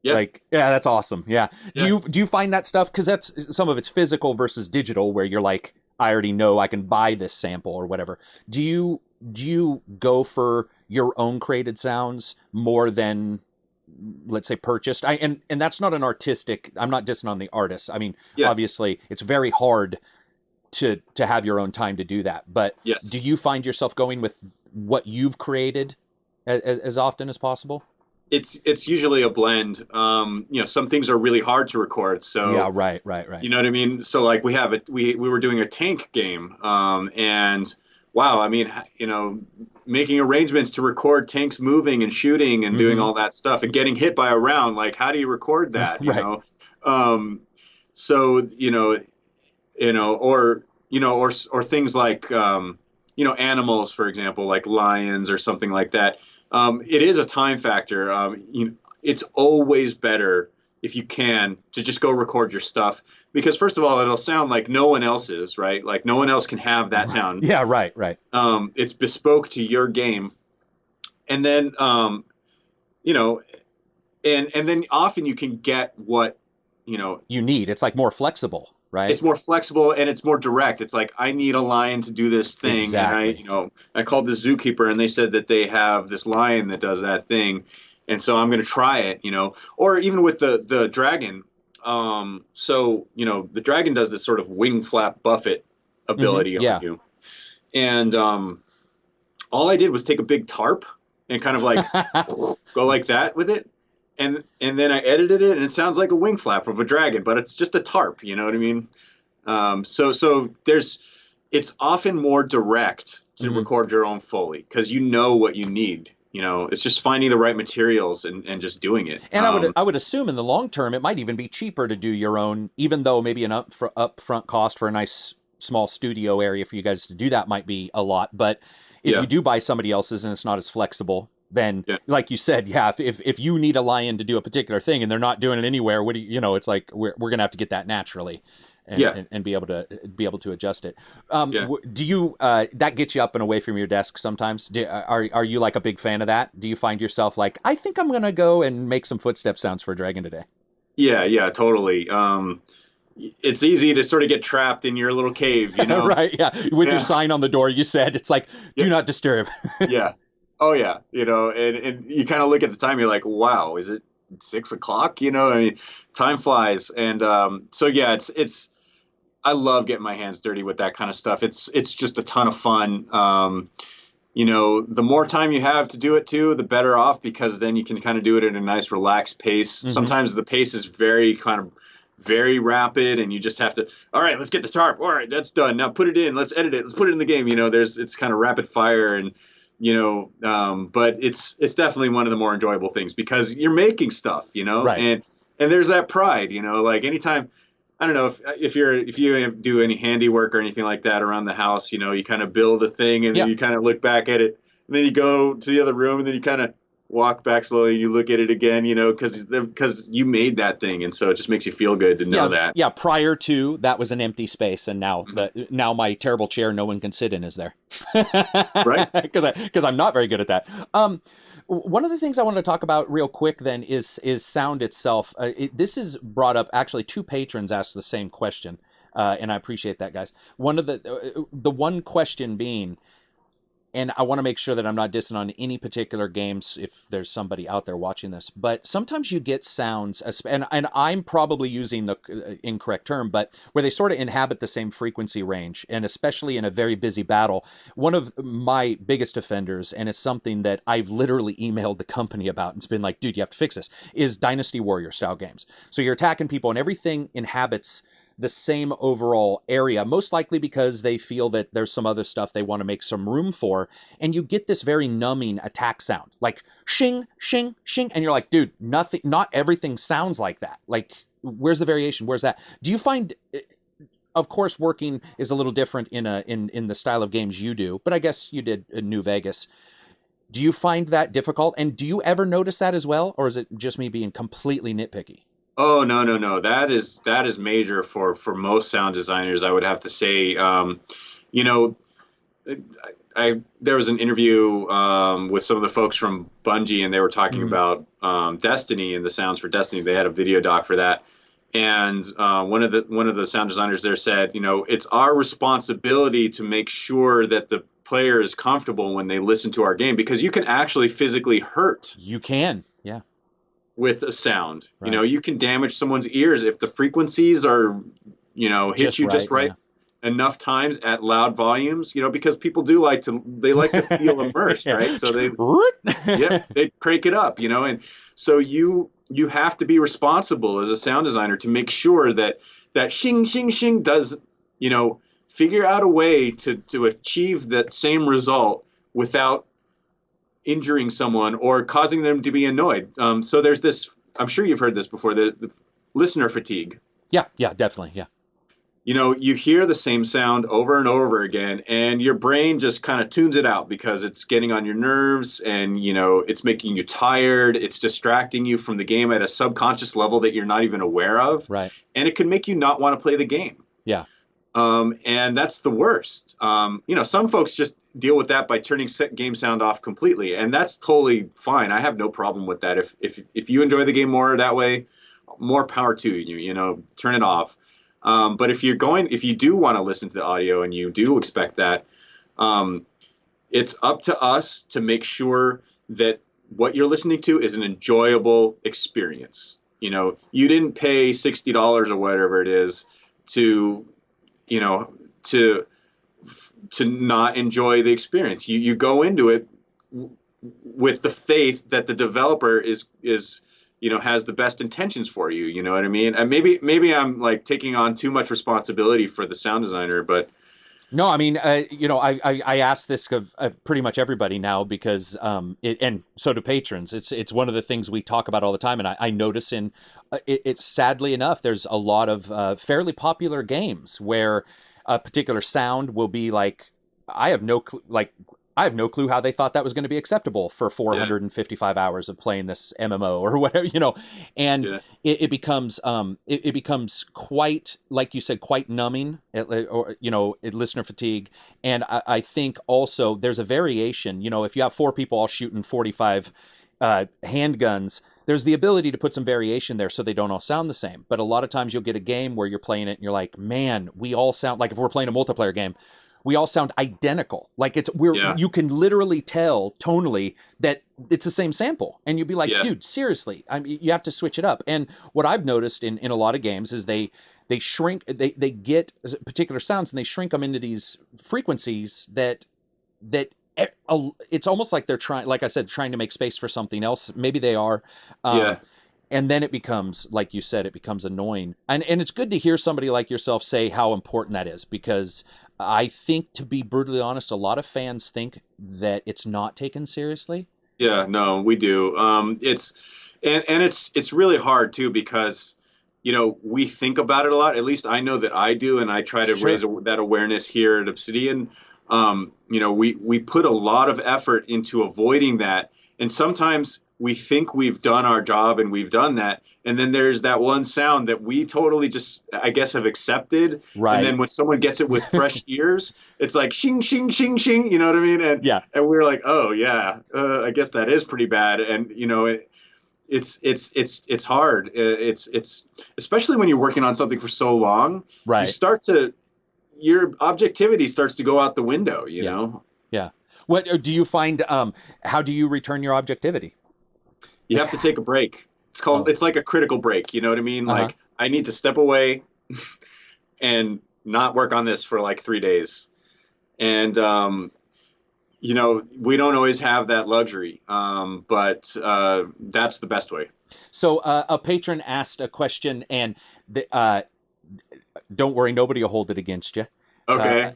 Yeah, Like, yeah, that's awesome. Yeah. yeah. Do you find that stuff? Because that's some of it's physical versus digital, where you're like, I already know I can buy this sample or whatever. Do you go for your own created sounds more than, let's say, purchased? And that's not an artistic. I'm not dissing on the artists. I mean, Yeah. obviously, it's very hard to have your own time to do that. But do Yes. you find yourself going with what you've created as often as possible? It's usually a blend. Some things are really hard to record, Yeah. so Right. you know what I mean. So like we were doing a tank game, and wow, I mean, making arrangements to record tanks moving and shooting and doing Mm-hmm. all that stuff and getting hit by a round. Like, how do you record that? Right. Um, so or things like animals, for example, like lions or something like that. It is a time factor. It's always better if you can to just go record your stuff because first of all, it'll sound like no one else's, right? Like no one else can have that sound. Yeah. Right. It's bespoke to your game, and then you know, and then often you can get what you know You need. It's like more flexible, right? it's more flexible and it's more direct. It's like I need a lion to do this thing, and Exactly. I called the zookeeper, and they said that they have this lion that does that thing, and so I'm going to try it. Or even with the dragon. The dragon does this sort of wing flap buffet ability on Yeah. you, and all I did was take a big tarp and kind of like go like that with it. And then I edited it, and it sounds like a wing flap of a dragon, but it's just a tarp. You know what I mean? So it's often more direct to hmm record your own Foley because you know what you need. It's just finding the right materials and just doing it. And I would assume in the long term it might even be cheaper to do your own, even though maybe an upfront cost for a nice small studio area for you guys to do that might be a lot. But if Yeah, you do buy somebody else's and it's not as flexible, then yeah, like you said, yeah, if you need a lion to do a particular thing and they're not doing it anywhere, what do it's like we're gonna have to get that naturally. And, yeah, and, and be able to adjust it. yeah. Do you that gets you up and away from your desk sometimes? Are you like a big fan of that? Do you find yourself like, I think I'm gonna go and make some footstep sounds for a dragon today? Yeah, yeah, totally. It's easy to sort of get trapped in your little cave, you know? Right? Yeah. With your Yeah, sign on the door, you said it's like, yeah, do not disturb. yeah. Oh, yeah. And you kind of look at the time, you're like, wow, is it 6 o'clock? I mean, time flies. And so, yeah, I love getting my hands dirty with that kind of stuff. It's just a ton of fun. The more time you have to do it too, the better off because then you can kind of do it at a nice relaxed pace. hmm Sometimes the pace is very rapid and you just have to, all right, let's get the tarp. All right, that's done. Now put it in. Let's edit it. Let's put it in the game. It's kind of rapid fire and but it's definitely one of the more enjoyable things because you're making stuff, Right. and there's that pride, like anytime I don't know if you do any handiwork or anything like that around the house, you kind of build a thing and then Yeah. you kind of look back at it and then you go to the other room and then you kind of walk back slowly and you look at it again, because you made that thing and so it just makes you feel good to know Yeah. that. Yeah. Prior to that was an empty space, and Mhm. now my terrible chair no one can sit in is there. Right? Because I'm not very good at that. One of the things I want to talk about real quick then is sound itself. This is brought up, actually two patrons asked the same question, and I appreciate that, guys. One of the one question being, and I want to make sure that I'm not dissing on any particular games if there's somebody out there watching this, but sometimes you get sounds, and I'm probably using the incorrect term, but where they sort of inhabit the same frequency range, and especially in a very busy battle. One of my biggest offenders, and it's something that I've literally emailed the company about, and it's been like, dude, you have to fix this, is Dynasty Warrior style games. So you're attacking people, and everything inhabits the same overall area, most likely because they feel that there's some other stuff they want to make some room for. And you get this very numbing attack sound, like shing, shing, shing. And you're like, dude, not everything sounds like that. Like, where's the variation? Where's that? Do you find of course, working is a little different in the style of games you do, but I guess you did in New Vegas. Do you find that difficult? And do you ever notice that as well? Or is it just me being completely nitpicky? Oh, no, no, no. That is major for most sound designers, I would have to say. You know, there was an interview with some of the folks from Bungie, and they were talking about Destiny and the sounds for Destiny. They had a video doc for that, and one of the sound designers there said, it's our responsibility to make sure that the player is comfortable when they listen to our game, because you can actually physically hurt. You can, yeah. With a sound, right. You can damage someone's ears if the frequencies are, hit you just right. Yeah. Enough times at loud volumes, because people like to feel immersed, yeah. Right? So they crank it up, and so you have to be responsible as a sound designer to make sure that shing shing shing does, figure out a way to achieve that same result without injuring someone or causing them to be annoyed. So there's this, I'm sure you've heard this before, the listener fatigue. Yeah, definitely, yeah. You hear the same sound over and over again, and your brain just kind of tunes it out because it's getting on your nerves, and it's making you tired. It's distracting you from the game at a subconscious level that you're not even aware of. Right. And it can make you not want to play the game. Yeah. And that's the worst. Some folks just deal with that by turning game sound off completely, and that's totally fine. I have no problem with that. If you enjoy the game more that way, more power to you. Turn it off. But if you do want to listen to the audio and you do expect that, it's up to us to make sure that what you're listening to is an enjoyable experience. You didn't pay $60 or whatever it is to not enjoy the experience. You go into it with the faith that the developer is has the best intentions for you. You know what I mean? And maybe I'm like taking on too much responsibility for the sound designer, but no, I mean, I ask this of pretty much everybody now because and so do patrons. It's one of the things we talk about all the time, and I notice it's sadly enough, there's a lot of fairly popular games where a particular sound will be like, I have no clue how they thought that was going to be acceptable for 455 hours of playing this MMO or whatever, and it becomes quite, like you said, quite numbing, or listener fatigue. And I think also there's a variation. If you have 4 people all shooting 45 handguns, there's the ability to put some variation there so they don't all sound the same. But a lot of times you'll get a game where you're playing it and you're like, man, we all sound like, if we're playing a multiplayer game, we all sound identical. Like you can literally tell tonally that it's the same sample. And you'd be like, dude, seriously, you have to switch it up. And what I've noticed in a lot of games is they shrink, they get particular sounds and they shrink them into these frequencies that it's almost like they're trying, like I said, trying to make space for something else. Maybe they are. And then it becomes, like you said, it becomes annoying. And it's good to hear somebody like yourself say how important that is, because I think, to be brutally honest, a lot of fans think that it's not taken seriously. Yeah, no, we do. It's really hard too, because we think about it a lot. At least I know that I do, and I try to raise that awareness here at Obsidian. We put a lot of effort into avoiding that, and sometimes we think we've done our job and we've done that, and then there's that one sound that we totally just, I guess, have accepted. Right. And then when someone gets it with fresh ears, it's like shing shing shing shing. You know what I mean? And and we're like, oh yeah, I guess that is pretty bad. And it's hard. It's especially when you're working on something for so long. Right. Your objectivity starts to go out the window. You know. Yeah. What do you find? How do you return your objectivity? You have to take a break. It's like a critical break. You know what I mean? Like, I need to step away and not work on this for like 3 days. And, we don't always have that luxury. But that's the best way. So a patron asked a question, and don't worry, nobody will hold it against you. Okay.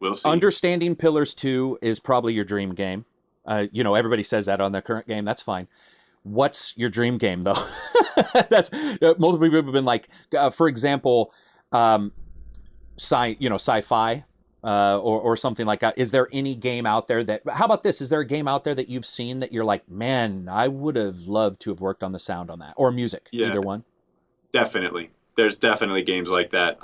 We'll see. Understanding Pillars 2 is probably your dream game. Everybody says that on their current game. That's fine. What's your dream game, though? That's multiple people have been like, for example, sci-fi, or something like that. Is there any game out there that, how about this? Is there a game out there that you've seen that you're like, man, I would have loved to have worked on the sound on that, or music, Yeah, either one? definitely. There's definitely games like that.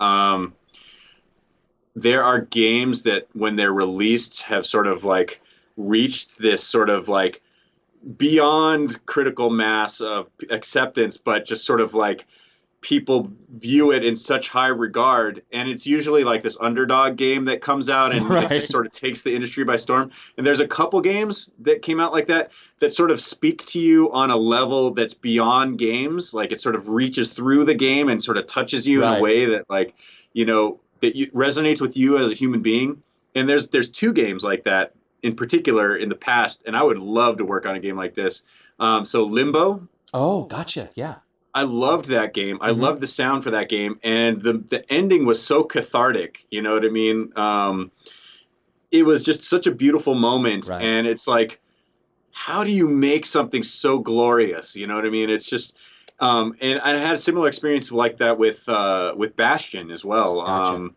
There are games that when they're released have sort of like reached this sort of like beyond critical mass of acceptance, but just sort of like people view it in such high regard. And it's usually like this underdog game that comes out and it just Right. sort of takes the industry by storm. And there's a couple games that came out like that that sort of speak to you on a level that's beyond games. Like it sort of reaches through the game and sort of touches you in a Right. way that like, that resonates with you as a human being. And there's two games like that in particular in the past, and I would love to work on a game like this. So Limbo, Oh, gotcha. Yeah. I loved that game. I Hmm. loved the sound for that game, and the ending was so cathartic. You know what I mean? It was just such a beautiful moment, Right. and it's like, how do you make something so glorious? You know what I mean? It's just, and I had a similar experience like that with Bastion as well. Gotcha.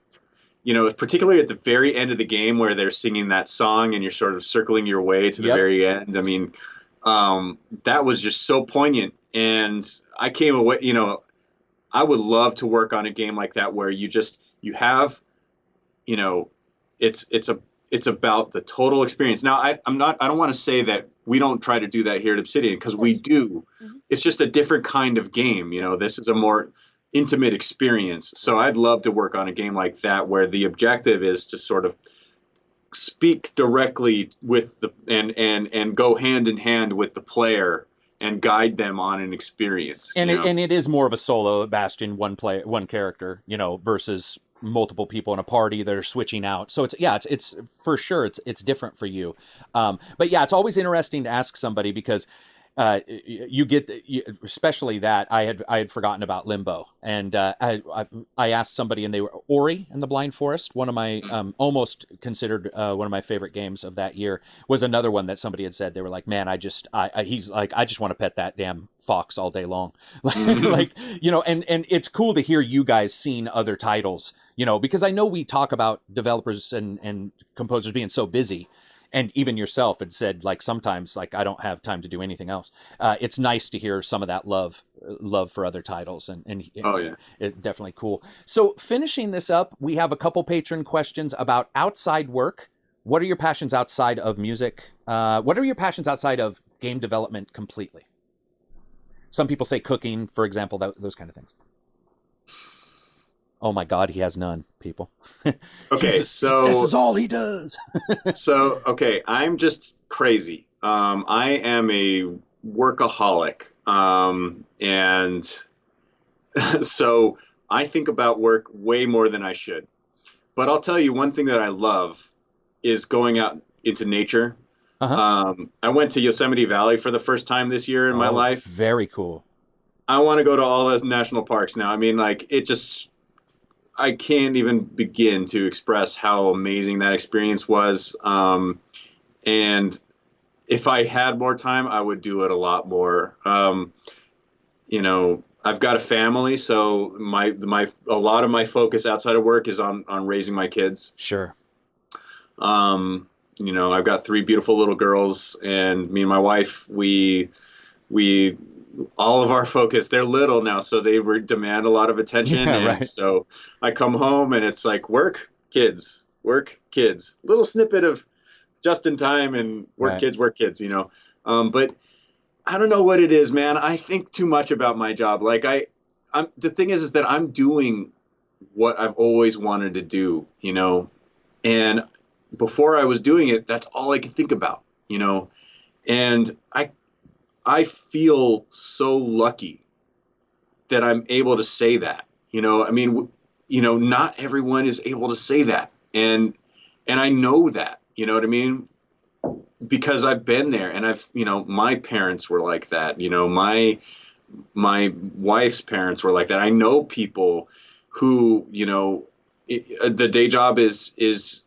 Particularly at the very end of the game where they're singing that song and you're sort of circling your way to the Yep. very end. I mean, that was just so poignant. And I came away, I would love to work on a game like that where you have, you know, it's about the total experience. Now, I don't want to say that we don't try to do that here at Obsidian because Of we course. do. Mhm. It's just a different kind of game. This is a more intimate experience. So I'd love to work on a game like that where the objective is to sort of speak directly with and go hand in hand with the player and guide them on an experience. And it is more of a solo Bastion, one character, versus multiple people in a party that are switching out. So it's for sure it's different for you. But yeah, it's always interesting to ask somebody because you get especially that I had forgotten about Limbo, and I asked somebody, and they were Ori and the Blind Forest, one of my almost considered one of my favorite games of that year, was another one that somebody had said they were like, man, he's like, I just want to pet that damn fox all day long. Mm-hmm. Like, and it's cool to hear you guys seeing other titles, because I know we talk about developers and composers being so busy, and even yourself had said like sometimes like I don't have time to do anything else. It's nice to hear some of that love for other titles, and Oh yeah. it definitely cool. So finishing this up, we have a couple patron questions about outside work. What are your passions outside of music? What are your passions outside of game development completely? Some people say cooking, for example, those kind of things. Oh my God, he has none, people. Okay, This is so all he does. okay, I'm just crazy. I am a workaholic, and so I think about work way more than I should. But I'll tell you one thing that I love is going out into nature. Uh-huh. I went to Yosemite Valley for the first time this year in my Oh, life. very cool. I want to go to all those national parks now. I mean, like I can't even begin to express how amazing that experience was. And if I had more time, I would do it a lot more. I've got a family, so a lot of my focus outside of work is on raising my kids. Sure. I've got three beautiful little girls, and me and my wife, we all of our focus, they're little now, so they demand a lot of attention. Yeah, And right. so I come home and it's like work, kids, little snippet of just in time and Right. work kids. But I don't know what it is, man. I think too much about my job. Like the thing is that I'm doing what I've always wanted to do. And before I was doing it, that's all I could think about. And I feel so lucky that I'm able to say that. I mean, not everyone is able to say that, and I know that. You know what I mean? Because I've been there, and my parents were like that. My wife's parents were like that. I know people who, the day job is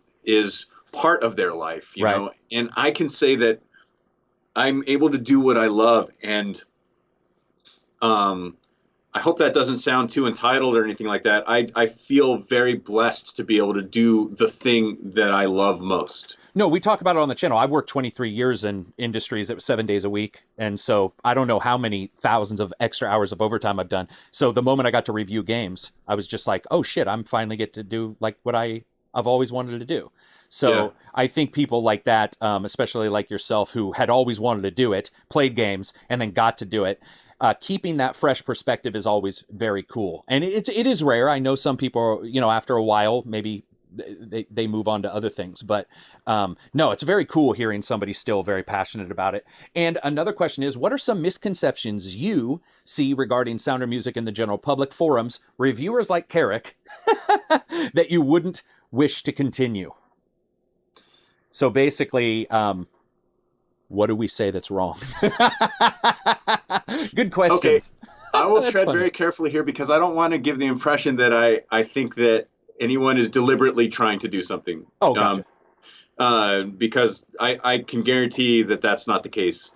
part of their life. Right. And I can say that I'm able to do what I love, and um, I hope that doesn't sound too entitled or anything like that. I feel very blessed to be able to do the thing that I love most. No, we talk about it on the channel. I've worked 23 years in industries that was 7 days a week. And so I don't know how many thousands of extra hours of overtime I've done. So the moment I got to review games, I was just like, oh shit, I'm finally get to do like what I've always wanted to do. So yeah. I think people like that, especially like yourself, who had always wanted to do it, played games, and then got to do it. Keeping that fresh perspective is always very cool. And it is rare. I know some people, you know, after a while, maybe they move on to other things. But no, it's very cool hearing somebody still very passionate about it. And another question is, what are some misconceptions you see regarding sound or music in the general public, forums, reviewers like Karak, that you wouldn't wish to continue? So basically, what do we say that's wrong? Good questions. Okay, I will tread very carefully here because I don't want to give the impression that I think that anyone is deliberately trying to do something. Oh, gotcha. Because I can guarantee that that's not the case.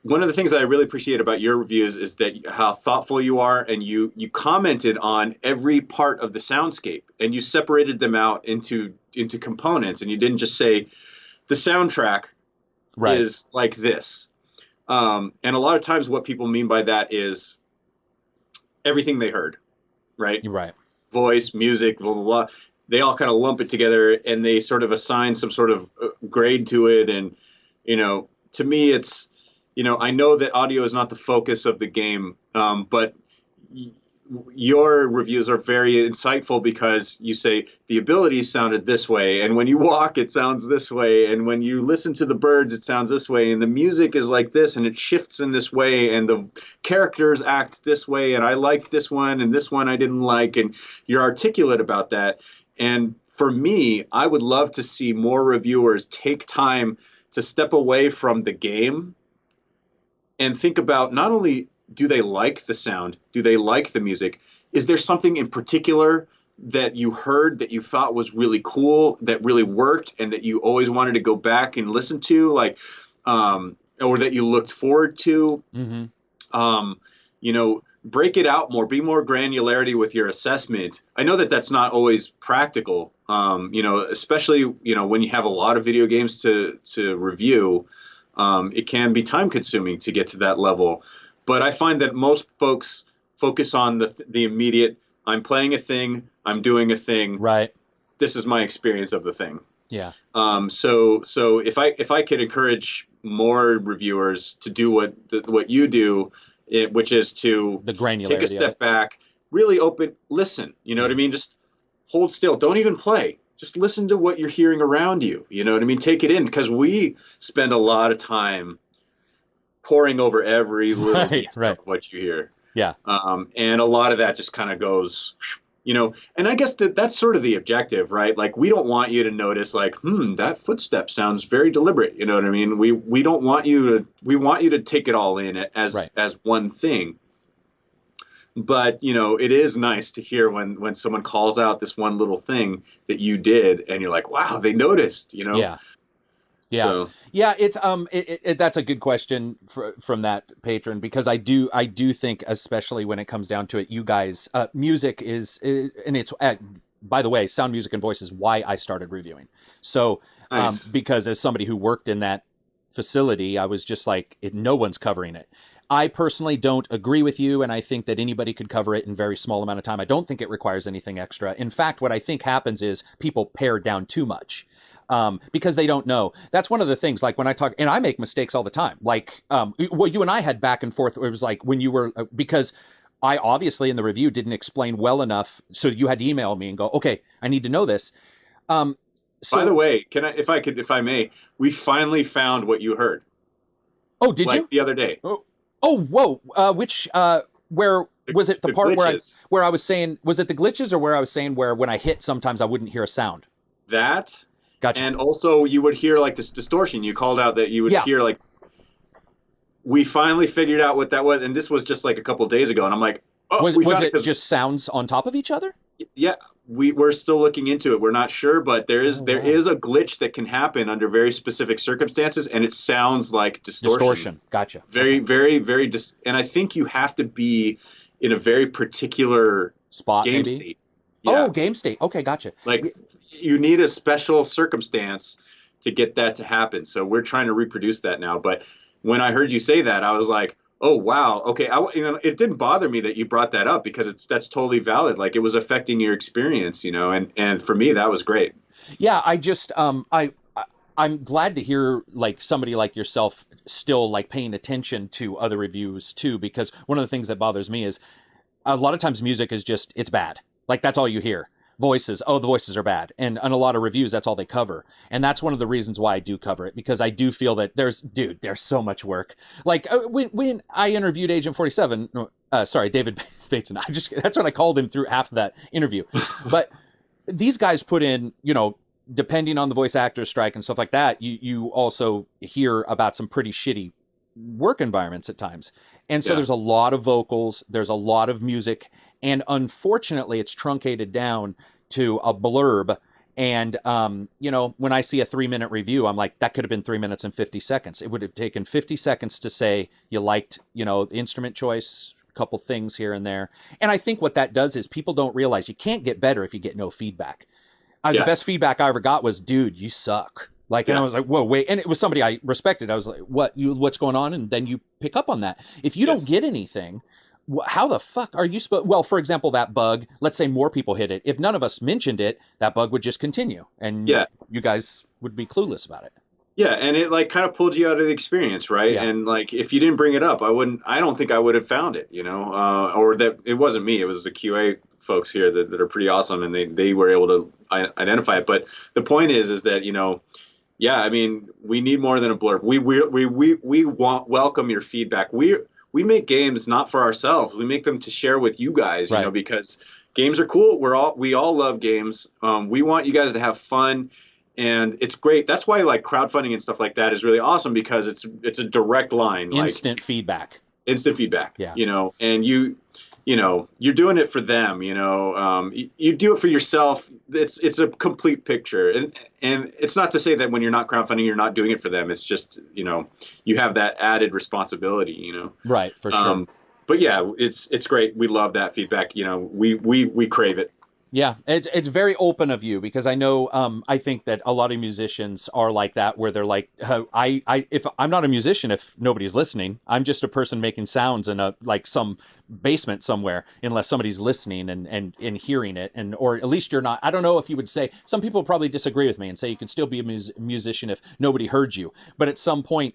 One of the things that I really appreciate about your reviews is that how thoughtful you are, and you commented on every part of the soundscape, and you separated them out into components, and you didn't just say the soundtrack is like this. And a lot of times what people mean by that is everything they heard, right? Right. Voice, music, blah, blah, blah. They all kind of lump it together and they sort of assign some sort of grade to it. And, you know, to me, it's, you know, I know that audio is not the focus of the game, but your reviews are very insightful because you say the abilities sounded this way, and when you walk it sounds this way, and when you listen to the birds it sounds this way, and the music is like this and it shifts in this way, and the characters act this way, and I liked this one and this one I didn't like, and you're articulate about that. And for me, I would love to see more reviewers take time to step away from the game and think about not only do they like the sound? Do they like the music? Is there something in particular that you heard that you thought was really cool, that really worked, and that you always wanted to go back and listen to, like, or that you looked forward to? Mm-hmm. You know, break it out more, be more granularity with your assessment. I know that that's not always practical, you know, especially, you know, when you have a lot of video games to review, it can be time consuming to get to that level. But I find that most folks focus on the immediate, I'm playing a thing, I'm doing a thing. Right. This is my experience of the thing. Yeah. So if I could encourage more reviewers to do what you do, which is to take a step back, really listen, you know what I mean? Just hold still. Don't even play. Just listen to what you're hearing around you. You know what I mean? Take it in, because we spend a lot of time poring over every little detail of what you hear. Yeah. And a lot of that just kind of goes, you know, and I guess that's sort of the objective, right? Like, we don't want you to notice like, that footstep sounds very deliberate. You know what I mean? We don't want you we want you to take it all in as one thing. But, you know, it is nice to hear when someone calls out this one little thing that you did and you're like, wow, they noticed, you know? Yeah. Yeah. So. Yeah. It's, that's a good question from that patron, because I do think, especially when it comes down to it, you guys, music is, and it's, by the way, sound, music, and voice is why I started reviewing. So, nice. Because as somebody who worked in that facility, I was just like, no one's covering it. I personally don't agree with you, and I think that anybody could cover it in a very small amount of time. I don't think it requires anything extra. In fact, what I think happens is people pare down too much. Because they don't know. That's one of the things, like when I talk, and I make mistakes all the time. Like, well, you and I had back and forth. It was like when you were, because I obviously in the review didn't explain well enough. So you had to email me and go, okay, I need to know this. So, by the way, if I may, we finally found what you heard. Oh, did you? The other day. Oh, whoa. Where was it? The part where I was saying, was it the glitches, or where I was saying where when I hit, sometimes I wouldn't hear a sound? That. Gotcha. And also you would hear like this distortion. You called out that you would hear like, we finally figured out what that was. And this was just like a couple of days ago. And I'm like, oh, was it just sounds on top of each other? Yeah. we're still looking into it. We're not sure, but there is Oh, there wow. is a glitch that can happen under very specific circumstances, and it sounds like distortion. Distortion. Gotcha. Very, Okay. very, very and I think you have to be in a very particular Spot game maybe. state. Oh, Yeah, game state. Okay, gotcha. like you need a special circumstance to get that to happen. So we're trying to reproduce that now. But when I heard you say that, I was like, oh wow, okay. It didn't bother me that you brought that up because that's totally valid. Like it was affecting your experience, and for me that was great. Yeah, I just I'm glad to hear like somebody like yourself still like paying attention to other reviews too, because one of the things that bothers me is a lot of times music is just it's bad. Like that's all you hear. Voices, oh, the voices are bad. And on a lot of reviews, that's all they cover. And that's one of the reasons why I do cover it, because I do feel that there's so much work. Like when I interviewed Agent 47, sorry, David Bateson, that's what I called him through half of that interview. But these guys put in, depending on the voice actor strike and stuff like that, you also hear about some pretty shitty work environments at times. And so Yeah. there's a lot of vocals, there's a lot of music, and unfortunately it's truncated down to a blurb. And when I see a 3-minute review, I'm like, that could have been 3 minutes and 50 seconds. It would have taken 50 seconds to say you liked, the instrument choice, a couple things here and there. And I think what that does is people don't realize you can't get better if you get no feedback. The Yeah. best feedback I ever got was, dude, you suck. Like, and I Yeah. was like, whoa, wait. And it was somebody I respected. I was like, what's going on? And then you pick up on that. If you don't Yes. get anything, how the fuck are you supposed? Well, for example, that bug, let's say more people hit it. If none of us mentioned it, that bug would just continue. And Yeah. you guys would be clueless about it. Yeah, and it like kind of pulled you out of the experience, right? Yeah. And like if you didn't bring it up, I don't think I would have found it, or that it wasn't me, it was the QA folks here that are pretty awesome, and they were able to identify it. But the point is that yeah, I mean, we need more than a blurb. We want welcome your feedback. We make games not for ourselves. We make them to share with you guys, Right. because games are cool. We all love games. We want you guys to have fun. And it's great. That's why like crowdfunding and stuff like that is really awesome, because it's a direct line, Instant feedback. instant feedback. Yeah. And you're doing it for them. You do it for yourself. It's a complete picture, and it's not to say that when you're not crowdfunding, you're not doing it for them. It's just you have that added responsibility. Right, for sure. But yeah, it's great. We love that feedback. We crave it. Yeah, it's very open of you, because I know I think that a lot of musicians are like that, where they're like, if I'm not a musician, if nobody's listening, I'm just a person making sounds in some basement somewhere, unless somebody's listening and hearing it, or at least you're not. I don't know if you would say, some people probably disagree with me and say you can still be a musician if nobody heard you, but at some point.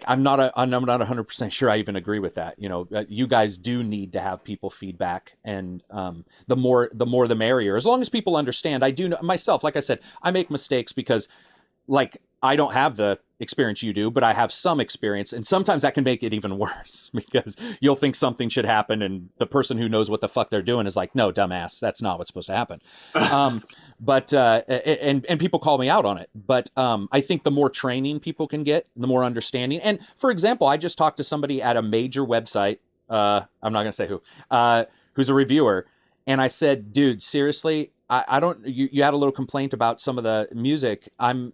I'm not 100% sure I even agree with that. You guys do need to have people feedback, and the more the merrier. As long as people understand. I do know myself, like I said, I make mistakes because I don't have the experience you do, but I have some experience, and sometimes that can make it even worse, because you'll think something should happen, and the person who knows what the fuck they're doing is like, no, dumbass, that's not what's supposed to happen. And people call me out on it. But I think the more training people can get, the more understanding. And for example, I just talked to somebody at a major website. I'm not going to say who, who's a reviewer. And I said, dude, seriously, I don't, you had a little complaint about some of the music. I'm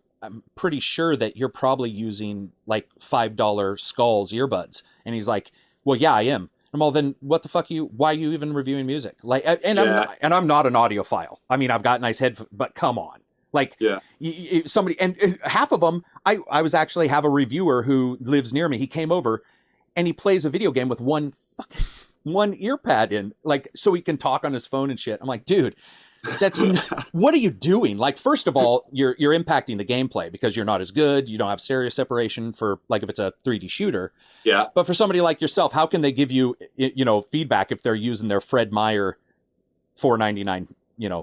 pretty sure that you're probably using like $5 Skulls earbuds. And he's like, well, yeah, I am. I'm all, then what the fuck why are you even reviewing music? Yeah. I'm not an audiophile. I mean, I've got nice headphones, but come on. Yeah. Somebody, and half of them, I was actually have a reviewer who lives near me. He came over and he plays a video game with one ear pad in, so he can talk on his phone and shit. I'm like, dude, what are you doing? First of all, you're impacting the gameplay, because you're not as good. You don't have stereo separation for if it's a 3D shooter. Yeah. But for somebody like yourself, how can they give you, feedback if they're using their Fred Meyer $4.99,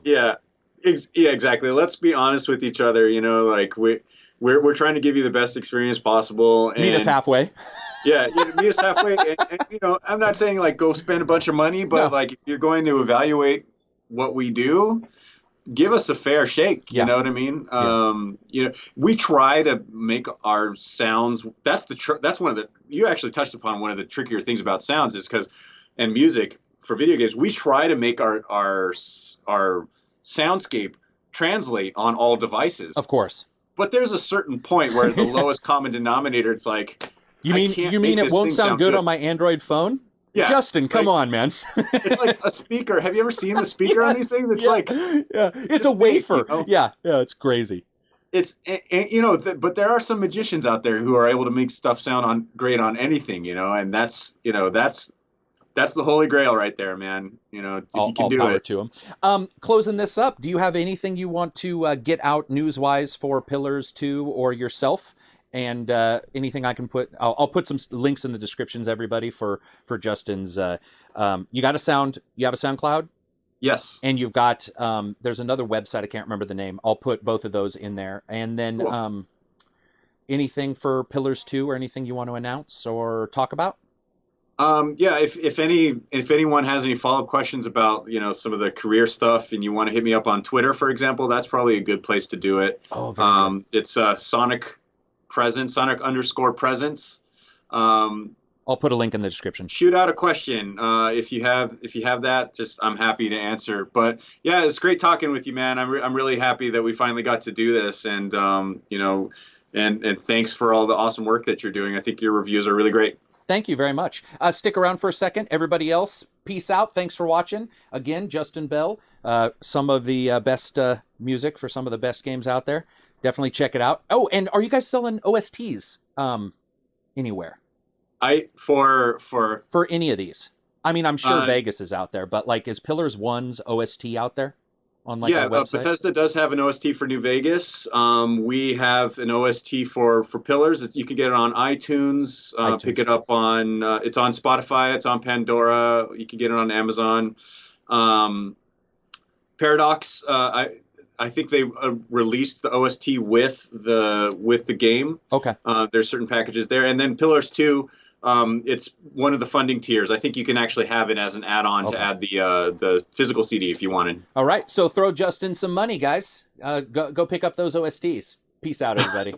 Yeah. Yeah, exactly. Let's be honest with each other. We're trying to give you the best experience possible. And meet us halfway. Yeah, meet us halfway. And I'm not saying go spend a bunch of money, but No. if you're going to evaluate what we do, give us a fair shake. You Yeah. know what I mean? We try to make our sounds. That's one of the. You actually touched upon one of the trickier things about sounds, is and music for video games, we try to make our soundscape translate on all devices. Of course. But there's a certain point where the lowest common denominator, it's like, you mean it won't sound good on my Android phone? Yeah, Justin, come on, man. It's like a speaker. Have you ever seen the speaker on these things? It's it's a wafer. You know? Yeah, it's crazy. It's but there are some magicians out there who are able to make stuff sound great on anything, and that's the holy grail right there, man. If you can do it. To them. Closing this up, do you have anything you want to get out news-wise for Pillars 2 or yourself? And anything I can put, I'll put some links in the descriptions, everybody, for Justin's. You have a SoundCloud? Yes. And you've got, there's another website, I can't remember the name. I'll put both of those in there. And then cool. Anything for Pillars 2 or anything you want to announce or talk about? If anyone has any follow-up questions about, some of the career stuff and you want to hit me up on Twitter, for example, that's probably a good place to do it. Oh, very good. It's Sonic_presence. I'll put a link in the description. Shoot out a question. If you have that, just I'm happy to answer. But yeah, it's great talking with you, man. I'm really happy that we finally got to do this, and and thanks for all the awesome work that you're doing. I think your reviews are really great. Thank you very much. Stick around for a second. Everybody else, peace out. Thanks for watching. Again, Justin Bell, some of the best music for some of the best games out there. Definitely check it out. Oh, and are you guys selling OSTs anywhere? For any of these? I mean, I'm sure Vegas is out there, but like, is Pillars 1's OST out there on like our website? Bethesda does have an OST for New Vegas. We have an OST for Pillars. You can get it on iTunes. Pick it up on. It's on Spotify. It's on Pandora. You can get it on Amazon. Paradox. I think they released the OST with the game. Okay. There's certain packages there, and then Pillars 2. It's one of the funding tiers. I think you can actually have it as an add-on to add the physical CD if you wanted. All right, so throw Justin some money, guys. Go pick up those OSTs. Peace out, everybody.